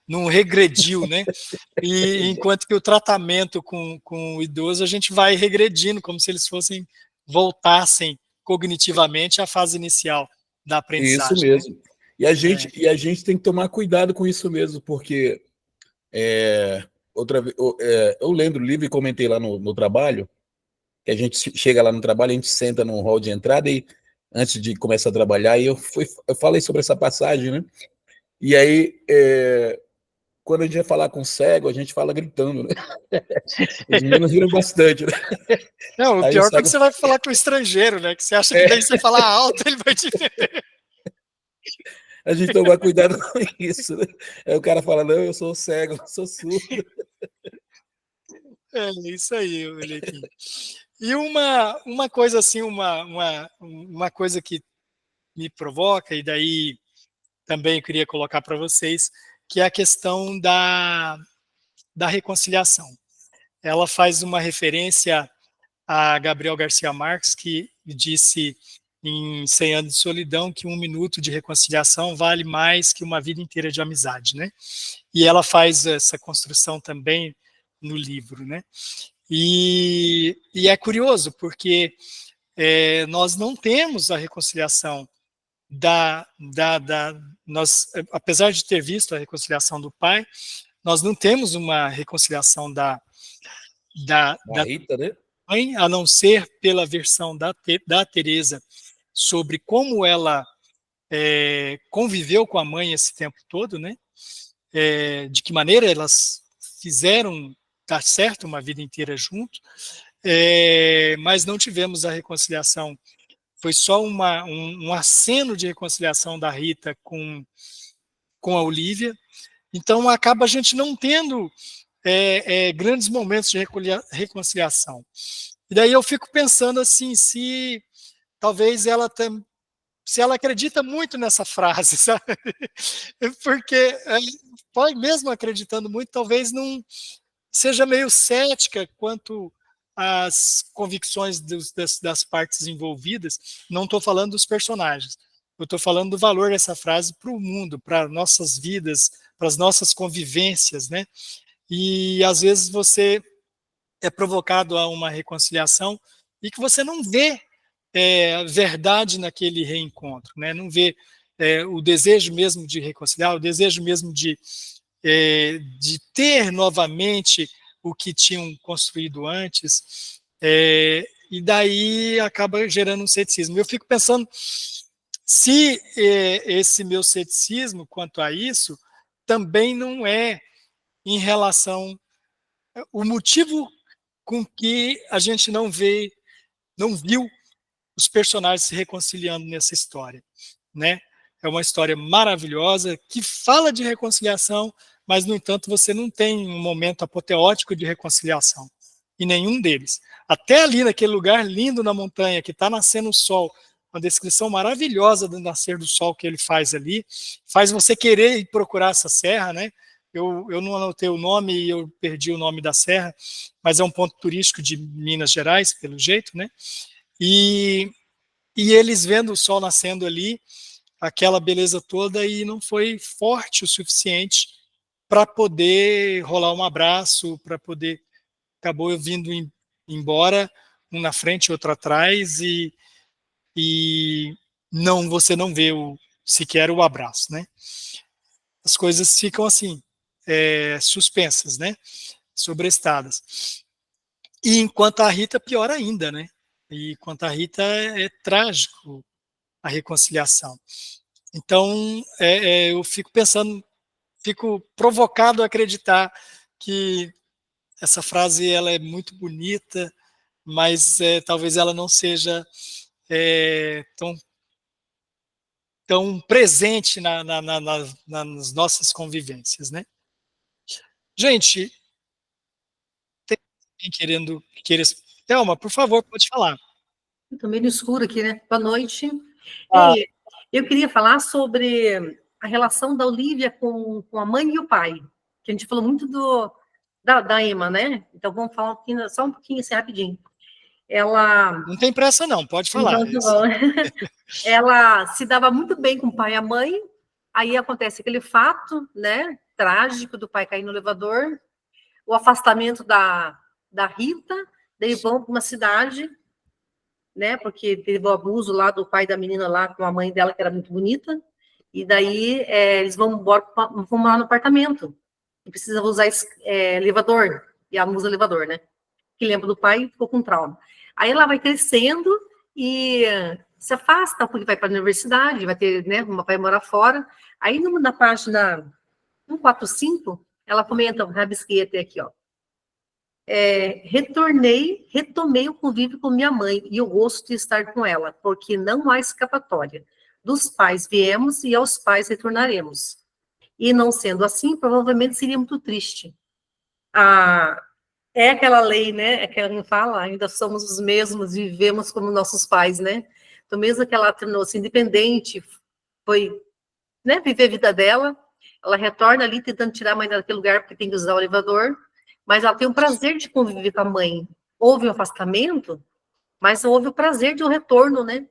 não regrediu, né? E enquanto que o tratamento com o idoso, a gente vai regredindo, como se eles voltassem cognitivamente à fase inicial da Isso aprendizagem, né? mesmo. E a gente tem que tomar cuidado com isso mesmo, porque outra vez, eu lembro o livro e comentei lá no trabalho, que a gente chega lá no trabalho, a gente senta no hall de entrada e antes de começar a trabalhar, e eu falei sobre essa passagem, né? E aí, quando a gente vai falar com cego, a gente fala gritando, né? Os meninos riram bastante, né? Não, o Aí o pior é quando cego, você vai falar com o estrangeiro, né? Que você acha que daí você falar alto, ele vai te entender. a gente tomar cuidado com isso, né? Aí o cara fala, não, eu sou cego, eu sou surdo. É isso aí, Eliakim. E uma coisa assim, uma coisa que me provoca, e daí também eu queria colocar para vocês, que é a questão da reconciliação. Ela faz uma referência a Gabriel Garcia Marques, que disse em 100 anos de solidão que 1 minuto de reconciliação vale mais que uma vida inteira de amizade, né? E ela faz essa construção também no livro, né? E é curioso, porque nós não temos a reconciliação nós, apesar de ter visto a reconciliação do pai, nós não temos uma reconciliação da Rita, né? mãe, a não ser pela versão da Teresa sobre como ela conviveu com a mãe esse tempo todo, né? De que maneira elas fizeram dar certo uma vida inteira junto, mas não tivemos a reconciliação. Foi só um aceno de reconciliação da Rita com a Olivia. Então, acaba a gente não tendo grandes momentos de reconciliação. E daí eu fico pensando assim, se talvez se ela acredita muito nessa frase, sabe? Porque mesmo acreditando muito, talvez não seja meio cética quanto às convicções das partes envolvidas. Não estou falando dos personagens, eu estou falando do valor dessa frase para o mundo, para nossas vidas, para as nossas convivências, né? E às vezes você é provocado a uma reconciliação e que você não vê verdade naquele reencontro, né? Não vê o desejo mesmo de reconciliar, o desejo mesmo de ter novamente o que tinham construído antes, e daí acaba gerando um ceticismo. Eu fico pensando se esse meu ceticismo quanto a isso também não é em relação o motivo com que a gente não viu os personagens se reconciliando nessa história, né? É uma história maravilhosa que fala de reconciliação, mas, no entanto, você não tem um momento apoteótico de reconciliação em nenhum deles. Até ali, naquele lugar lindo na montanha, que está nascendo o sol, uma descrição maravilhosa do nascer do sol que ele faz ali, faz você querer ir procurar essa serra, né? Eu não anotei o nome e eu perdi o nome da serra, mas é um ponto turístico de Minas Gerais, pelo jeito, né? E eles vendo o sol nascendo ali, aquela beleza toda, e não foi forte o suficiente para poder rolar um abraço, para poder... Acabou vindo embora, um na frente e outro atrás, e você não vê sequer o abraço, né? As coisas ficam assim, suspensas, né? Sobrestadas. E enquanto a Rita, pior ainda, né? E quanto a Rita, é trágico a reconciliação. Então, eu fico pensando, fico provocado a acreditar que essa frase ela é muito bonita, mas talvez ela não seja tão presente nas nossas convivências, né? Gente, tem alguém queira... Thelma, por favor, pode falar. Estou meio no escuro aqui, né? Boa noite. Ah. Eu queria falar sobre a relação da Olivia com a mãe e o pai, que a gente falou muito da Emma, né? Então vamos falar só um pouquinho assim, rapidinho. Ela... Não tem pressa não, pode falar. Então, tá bom. Ela se dava muito bem com o pai e a mãe, aí acontece aquele fato, né, trágico do pai cair no elevador, o afastamento da Rita, daí vão para uma cidade, né, porque teve o abuso lá do pai da menina lá com a mãe dela, que era muito bonita, e daí eles vão embora, vão lá no apartamento, e precisa usar elevador, e ela não usa elevador, né, que lembra do pai e ficou com trauma. Aí ela vai crescendo e se afasta, porque vai para a universidade, vai ter, né, vai morar fora. Aí na página 145, ela comenta, rabisquei até aqui, ó. Retomei o convívio com minha mãe e o gosto de estar com ela, porque não há escapatória. Dos pais viemos e aos pais retornaremos. E não sendo assim, provavelmente seria muito triste. É aquela lei, né? É que ela fala, ainda somos os mesmos, vivemos como nossos pais, né? Então, mesmo que ela tornou-se independente, foi, né, viver a vida dela, ela retorna ali tentando tirar a mãe daquele lugar porque tem que usar o elevador, mas ela tem o prazer de conviver com a mãe. Houve um afastamento, mas houve o prazer de um retorno, né?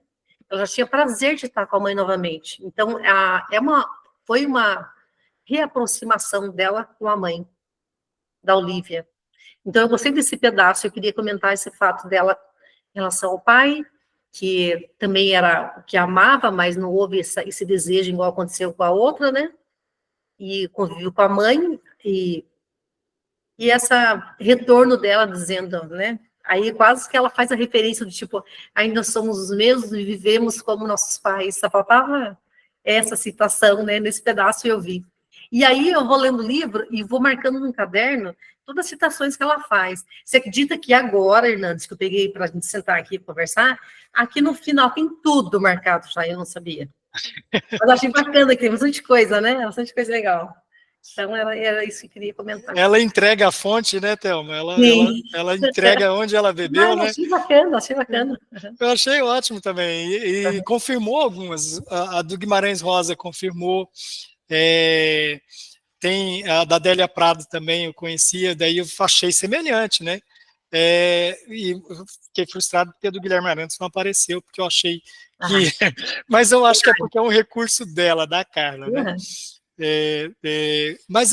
Ela já tinha prazer de estar com a mãe novamente. Então, foi uma reaproximação dela com a mãe, da Olivia. Então, eu gostei desse pedaço, eu queria comentar esse fato dela em relação ao pai, que também era que amava, mas não houve esse desejo igual aconteceu com a outra, né? E conviveu com a mãe, e esse retorno dela dizendo, né? Aí quase que ela faz a referência do tipo, ainda somos os mesmos e vivemos como nossos pais. Só faltava essa citação, né? Nesse pedaço eu vi. E aí eu vou lendo o livro e vou marcando no caderno todas as citações que ela faz. Você acredita que agora, Hernandes, que eu peguei para a gente sentar aqui e conversar, aqui no final tem tudo marcado já, eu não sabia. Mas achei bacana que tem bastante coisa, né? Bastante coisa legal. Então, era isso que eu queria comentar. Ela entrega a fonte, né, Thelma? Ela entrega onde ela bebeu, né? Achei bacana, achei bacana. Eu achei ótimo também. E confirmou algumas. A do Guimarães Rosa confirmou. Tem a da Adélia Prado também, eu conhecia, daí eu achei semelhante, né? E fiquei frustrado porque a do Guilherme Arantes não apareceu, porque eu achei que... Mas eu acho que é porque é um recurso dela, da Carla, né? Mas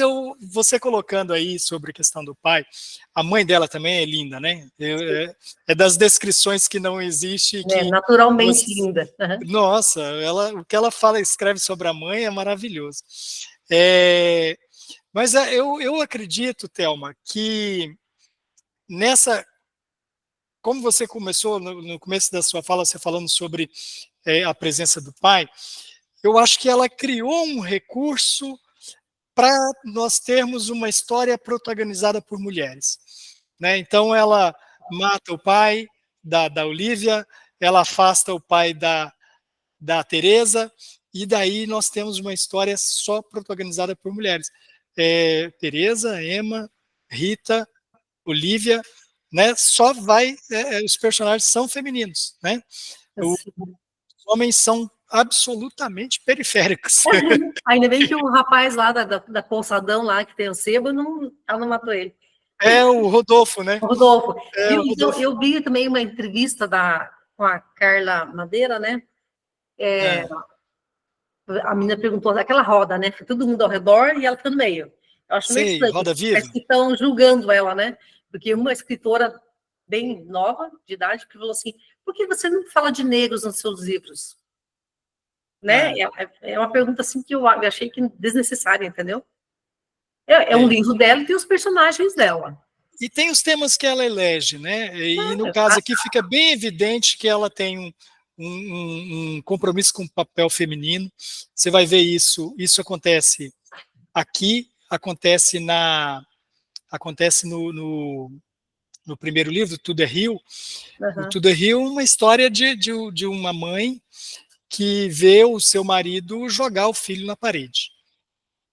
você colocando aí sobre a questão do pai, a mãe dela também é linda, né? É das descrições que não existe. Naturalmente linda. Nossa, o que ela fala, escreve sobre a mãe é maravilhoso. Mas eu acredito, Thelma, que como você começou no começo da sua fala, você falando sobre a presença do pai, eu acho que ela criou um recurso para nós termos uma história protagonizada por mulheres, né? Então ela mata o pai da Olivia, ela afasta o pai da Teresa, e daí nós temos uma história só protagonizada por mulheres. Teresa, Emma, Rita, Olivia, né? Os personagens são femininos, né? Os homens são absolutamente periféricos. Ainda bem que o rapaz lá da Colçadão lá, que tem o sebo, ela não matou ele. O Rodolfo, né? O Rodolfo. Rodolfo. Eu vi também uma entrevista com a Carla Madeira, né? A menina perguntou, aquela roda, né? Todo mundo ao redor e ela fica no meio. Eu acho meio estranho. Roda viva. Parece que estão julgando ela, né? Porque uma escritora bem nova, de idade, que falou assim, por que você não fala de negros nos seus livros? Né? É uma pergunta assim que eu achei que desnecessária, entendeu? É um livro dela e tem os personagens dela. E tem os temas que ela elege, né? E no caso aqui fica bem evidente que ela tem um compromisso com o papel feminino. Você vai ver isso acontece aqui, acontece no primeiro livro, Tudo é Rio. O Tudo é Rio é uma história de uma mãe que vê o seu marido jogar o filho na parede.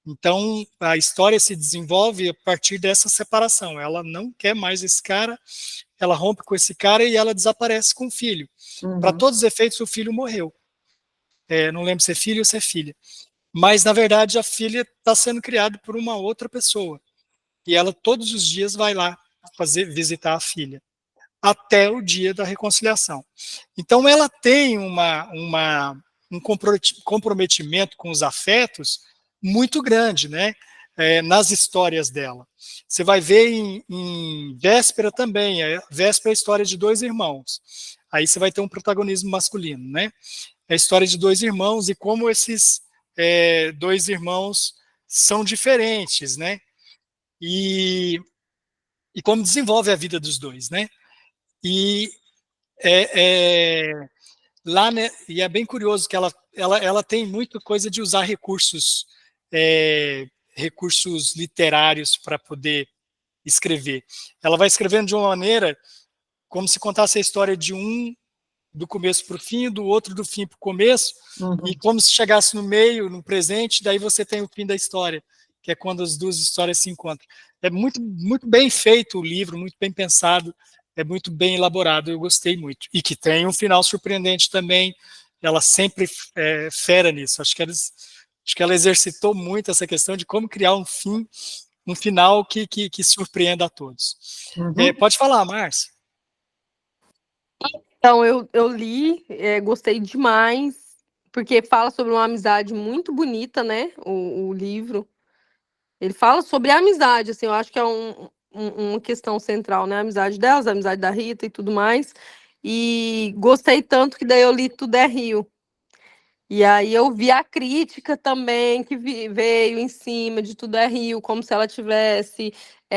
Então, a história se desenvolve a partir dessa separação. Ela não quer mais esse cara, ela rompe com esse cara e ela desaparece com o filho. Para todos os efeitos, o filho morreu. Não lembro se é filho ou se é filha. Mas, na verdade, a filha está sendo criada por uma outra pessoa. E ela, todos os dias, vai lá visitar a filha, até o dia da reconciliação. Então, ela tem um comprometimento com os afetos muito grande, né? Nas histórias dela. Você vai ver em Véspera também. Véspera é a história de dois irmãos. Aí você vai ter um protagonismo masculino, né? É a história de dois irmãos e como esses dois irmãos são diferentes, né? E como desenvolve a vida dos dois, né? E lá, né, e é bem curioso que ela tem muita coisa de usar recursos literários para poder escrever. Ela vai escrevendo de uma maneira como se contasse a história de um do começo para o fim, do outro do fim para o começo, e como se chegasse no meio, no presente, daí você tem o fim da história, que é quando as duas histórias se encontram. É muito, muito bem feito o livro, muito bem pensado, é muito bem elaborado, eu gostei muito. E que tem um final surpreendente também, ela sempre fera nisso. Acho que ela exercitou muito essa questão de como criar um final que surpreenda a todos. Pode falar, Márcia. Então, eu li, gostei demais, porque fala sobre uma amizade muito bonita, né? O livro. Ele fala sobre a amizade, assim, eu acho que é uma questão central, né? A amizade delas, a amizade da Rita e tudo mais. E gostei tanto que daí eu li Tudo é Rio. E aí eu vi a crítica também que veio em cima de Tudo é Rio, como se ela estivesse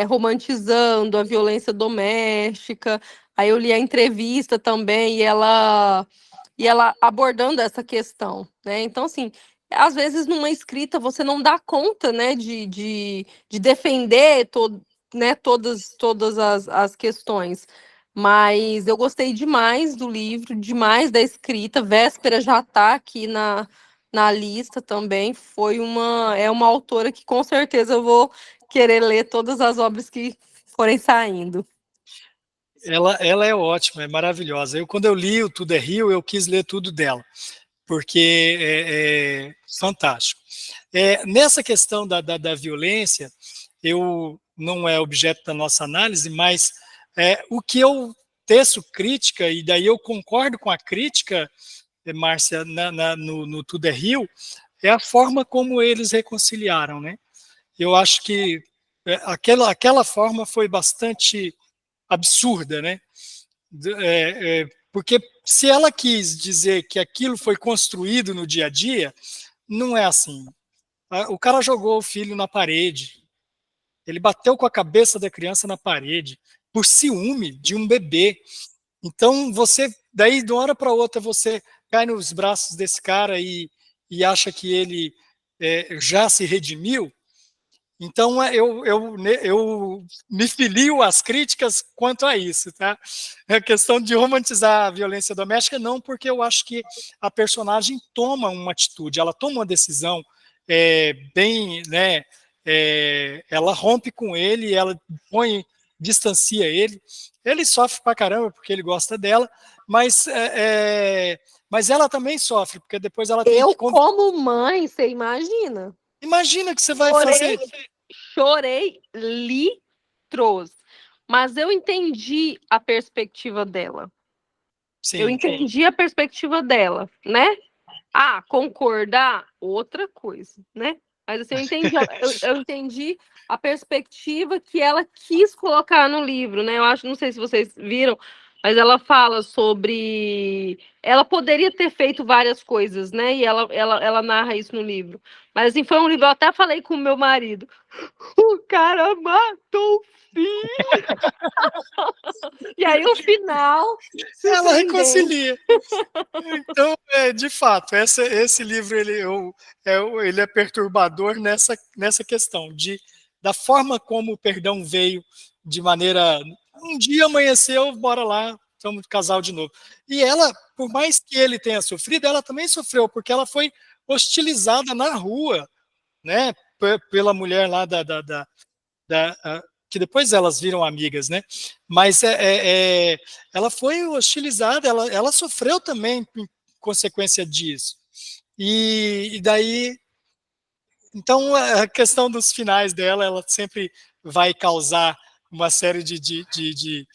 romantizando a violência doméstica. Aí eu li a entrevista também e ela abordando essa questão, né? Então, assim, às vezes numa escrita você não dá conta, né, de defender né, todas as questões. Mas eu gostei demais do livro, demais da escrita. Véspera já está aqui na lista também. É uma autora que com certeza eu vou querer ler todas as obras que forem saindo. Ela é ótima, é maravilhosa. Quando eu li o Tudo é Rio, eu quis ler tudo dela, porque é fantástico. Nessa questão da violência, não é objeto da nossa análise, mas o que eu teço crítica, e daí eu concordo com a crítica, Márcia, no Tudo é Rio, é a forma como eles reconciliaram, né? Eu acho que aquela forma foi bastante absurda, né? Porque se ela quis dizer que aquilo foi construído no dia a dia, não é assim. O cara jogou o filho na parede, ele bateu com a cabeça da criança na parede, por ciúme de um bebê. Então, daí de uma hora para outra, você cai nos braços desse cara e acha que ele já se redimiu. Então, eu me filio às críticas quanto a isso, tá? A questão de romantizar a violência doméstica, não, porque eu acho que a personagem toma uma atitude, ela toma uma decisão bem, né? Ela rompe com ele, ela distancia ele. Ele sofre pra caramba porque ele gosta dela, mas ela também sofre, porque depois ela tem que... Como mãe, você imagina? Imagina que você vai fazer... Chorei litros. Mas eu entendi a perspectiva dela. Sim, eu entendi a perspectiva dela, né? Concordar, outra coisa, né? Mas assim, eu entendi a perspectiva que ela quis colocar no livro, né? Eu acho, não sei se vocês viram, mas ela fala sobre... Ela poderia ter feito várias coisas, né? E ela narra isso no livro. Mas, assim, foi um livro... Eu até falei com o meu marido. O cara matou o filho! E aí, o final... Ela surpreendente. reconcilia. Então, de fato, esse livro ele é perturbador nessa questão da forma como o perdão veio de maneira... Um dia amanheceu, bora lá, estamos de casal de novo. E ela, por mais que ele tenha sofrido, ela também sofreu, porque ela foi hostilizada na rua, né, pela mulher lá que depois elas viram amigas, né? Mas ela foi hostilizada, ela sofreu também em consequência disso. E daí, então a questão dos finais dela, ela sempre vai causar uma série de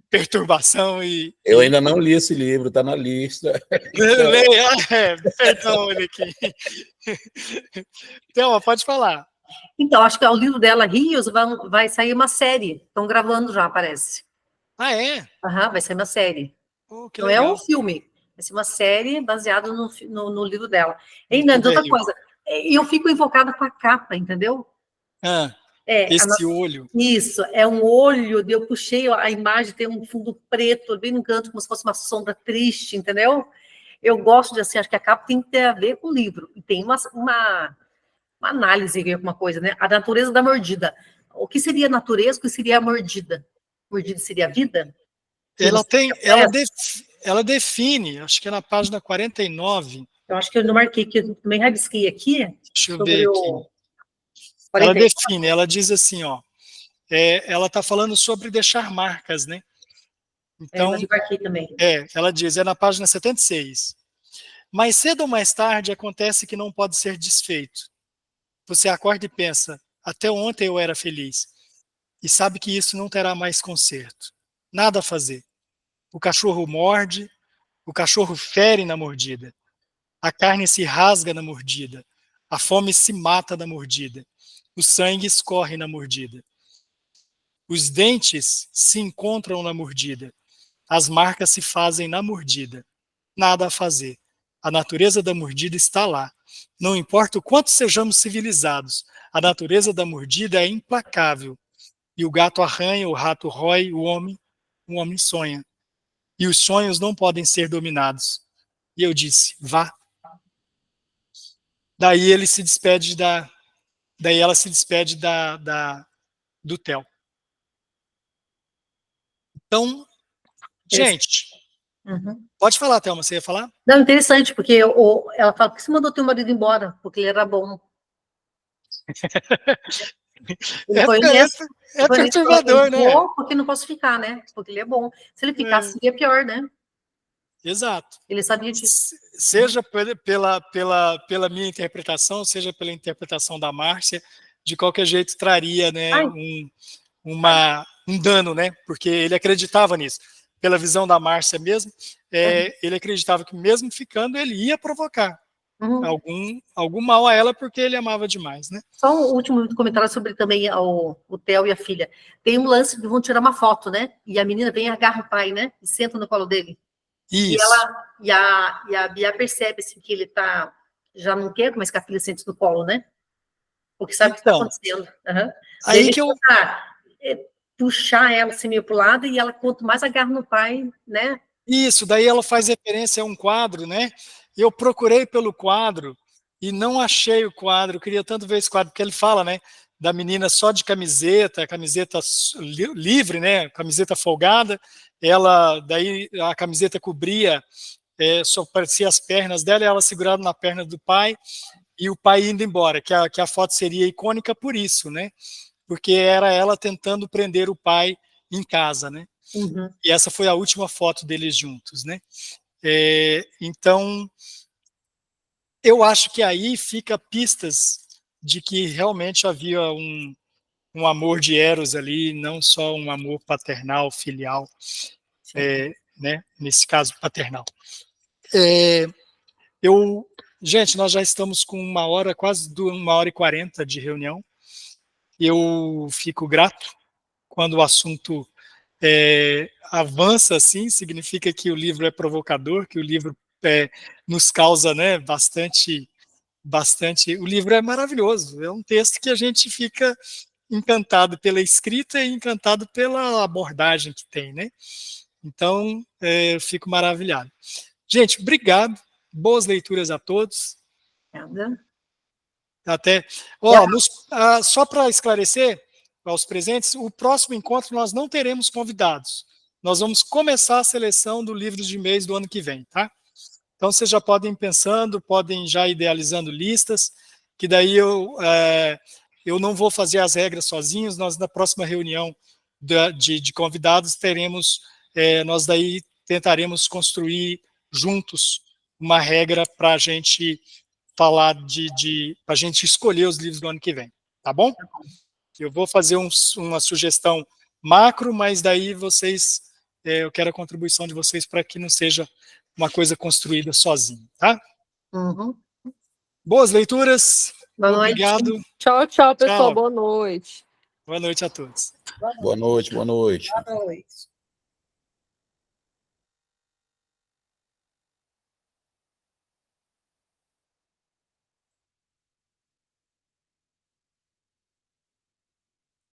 perturbação Eu ainda não li esse livro, está na lista. Leia, perdão, ele aqui. Então, pode falar. Então, acho que é o livro dela, Rios, vai sair uma série. Estão gravando já, parece. Ah, é? Aham, vai sair uma série. Oh, que Não legal. é um filme, vai ser uma série baseada no livro dela. E ainda outra coisa, eu fico invocada com a capa, entendeu? Esse olho. Isso, é um olho, eu puxei a imagem, tem um fundo preto, bem no canto, como se fosse uma sombra triste, entendeu? Eu gosto de, assim, acho que a capa tem que ter a ver com o livro. E tem uma análise, alguma coisa, né? A natureza da mordida. O que seria a natureza, o que seria a mordida? Mordida seria a vida? Ela define, acho que é na página 49. Eu acho que eu não marquei, que eu também rabisquei aqui. Deixa eu ver aqui. Ela define, ela diz assim, ó, ela está falando sobre deixar marcas, né? Então, eu marquei também. Ela diz, na página 76. Mais cedo ou mais tarde acontece que não pode ser desfeito. Você acorda e pensa, até ontem eu era feliz. E sabe que isso não terá mais conserto. Nada a fazer. O cachorro morde, o cachorro fere na mordida. A carne se rasga na mordida. A fome se mata na mordida. O sangue escorre na mordida. Os dentes se encontram na mordida. As marcas se fazem na mordida. Nada a fazer. A natureza da mordida está lá. Não importa o quanto sejamos civilizados, a natureza da mordida é implacável. E o gato arranha, o rato rói, o homem sonha. E os sonhos não podem ser dominados. E eu disse, vá. Daí ele se despede daí ela se despede do Theo. Então, gente, pode falar, Thelma, você ia falar? Não, interessante, porque ela fala, por que você mandou teu marido embora? Porque ele era bom. Ele foi honesto. É perturbador, né? Porque não posso ficar, né? Porque ele é bom. Se ele ficasse, seria pior, né? Exato. Ele sabia disso. Seja pela minha interpretação, seja pela interpretação da Márcia, de qualquer jeito traria, né, um dano, né? Porque ele acreditava nisso. Pela visão da Márcia mesmo, ele acreditava que mesmo ficando, ele ia provocar algum mal a ela, porque ele amava demais, né? Só um último comentário sobre também o Theo e a filha. Tem um lance que vão tirar uma foto, né? E a menina vem e agarra o pai, né? E senta no colo dele. Isso. E a Bia percebe assim, que ele já não quer mais que a filha sente no colo, né? Porque sabe o que está acontecendo. Aí ele que eu... puxar ela assim meio pro lado e ela, quanto mais agarra no pai, né? Isso, daí ela faz referência a um quadro, né? Eu procurei pelo quadro e não achei o quadro, eu queria tanto ver esse quadro, porque ele fala, né, da menina só de camiseta livre, né, camiseta folgada, daí a camiseta cobria, só parecia as pernas dela, e ela segurada na perna do pai, e o pai indo embora, que a foto seria icônica por isso, né, porque era ela tentando prender o pai em casa, né, e essa foi a última foto deles juntos, né. Então, eu acho que aí fica pistas de que realmente havia um amor de Eros ali, não só um amor paternal, filial, né, nesse caso paternal. Gente, nós já estamos com quase 1h40 de reunião. Eu fico grato quando o assunto avança assim, significa que o livro é provocador, que o livro nos causa, né, bastante. O livro é maravilhoso, é um texto que a gente fica encantado pela escrita e encantado pela abordagem que tem, né? Então, eu fico maravilhado. Gente, obrigado, boas leituras a todos. Obrigada. Até. Só para esclarecer aos presentes, o próximo encontro nós não teremos convidados. Nós vamos começar a seleção do livros de mês do ano que vem, tá? Então, vocês já podem ir pensando, podem já idealizando listas, que daí eu não vou fazer as regras sozinhos, nós na próxima reunião de convidados nós daí tentaremos construir juntos uma regra para a gente falar para a gente escolher os livros do ano que vem, tá bom? Eu vou fazer uma sugestão macro, mas daí eu quero a contribuição de vocês para que não seja uma coisa construída sozinho, tá? Uhum. Boas leituras. Boa noite. Obrigado. Tchau, tchau, pessoal. Tchau. Boa noite. Boa noite a todos. Boa noite, boa noite. Boa noite.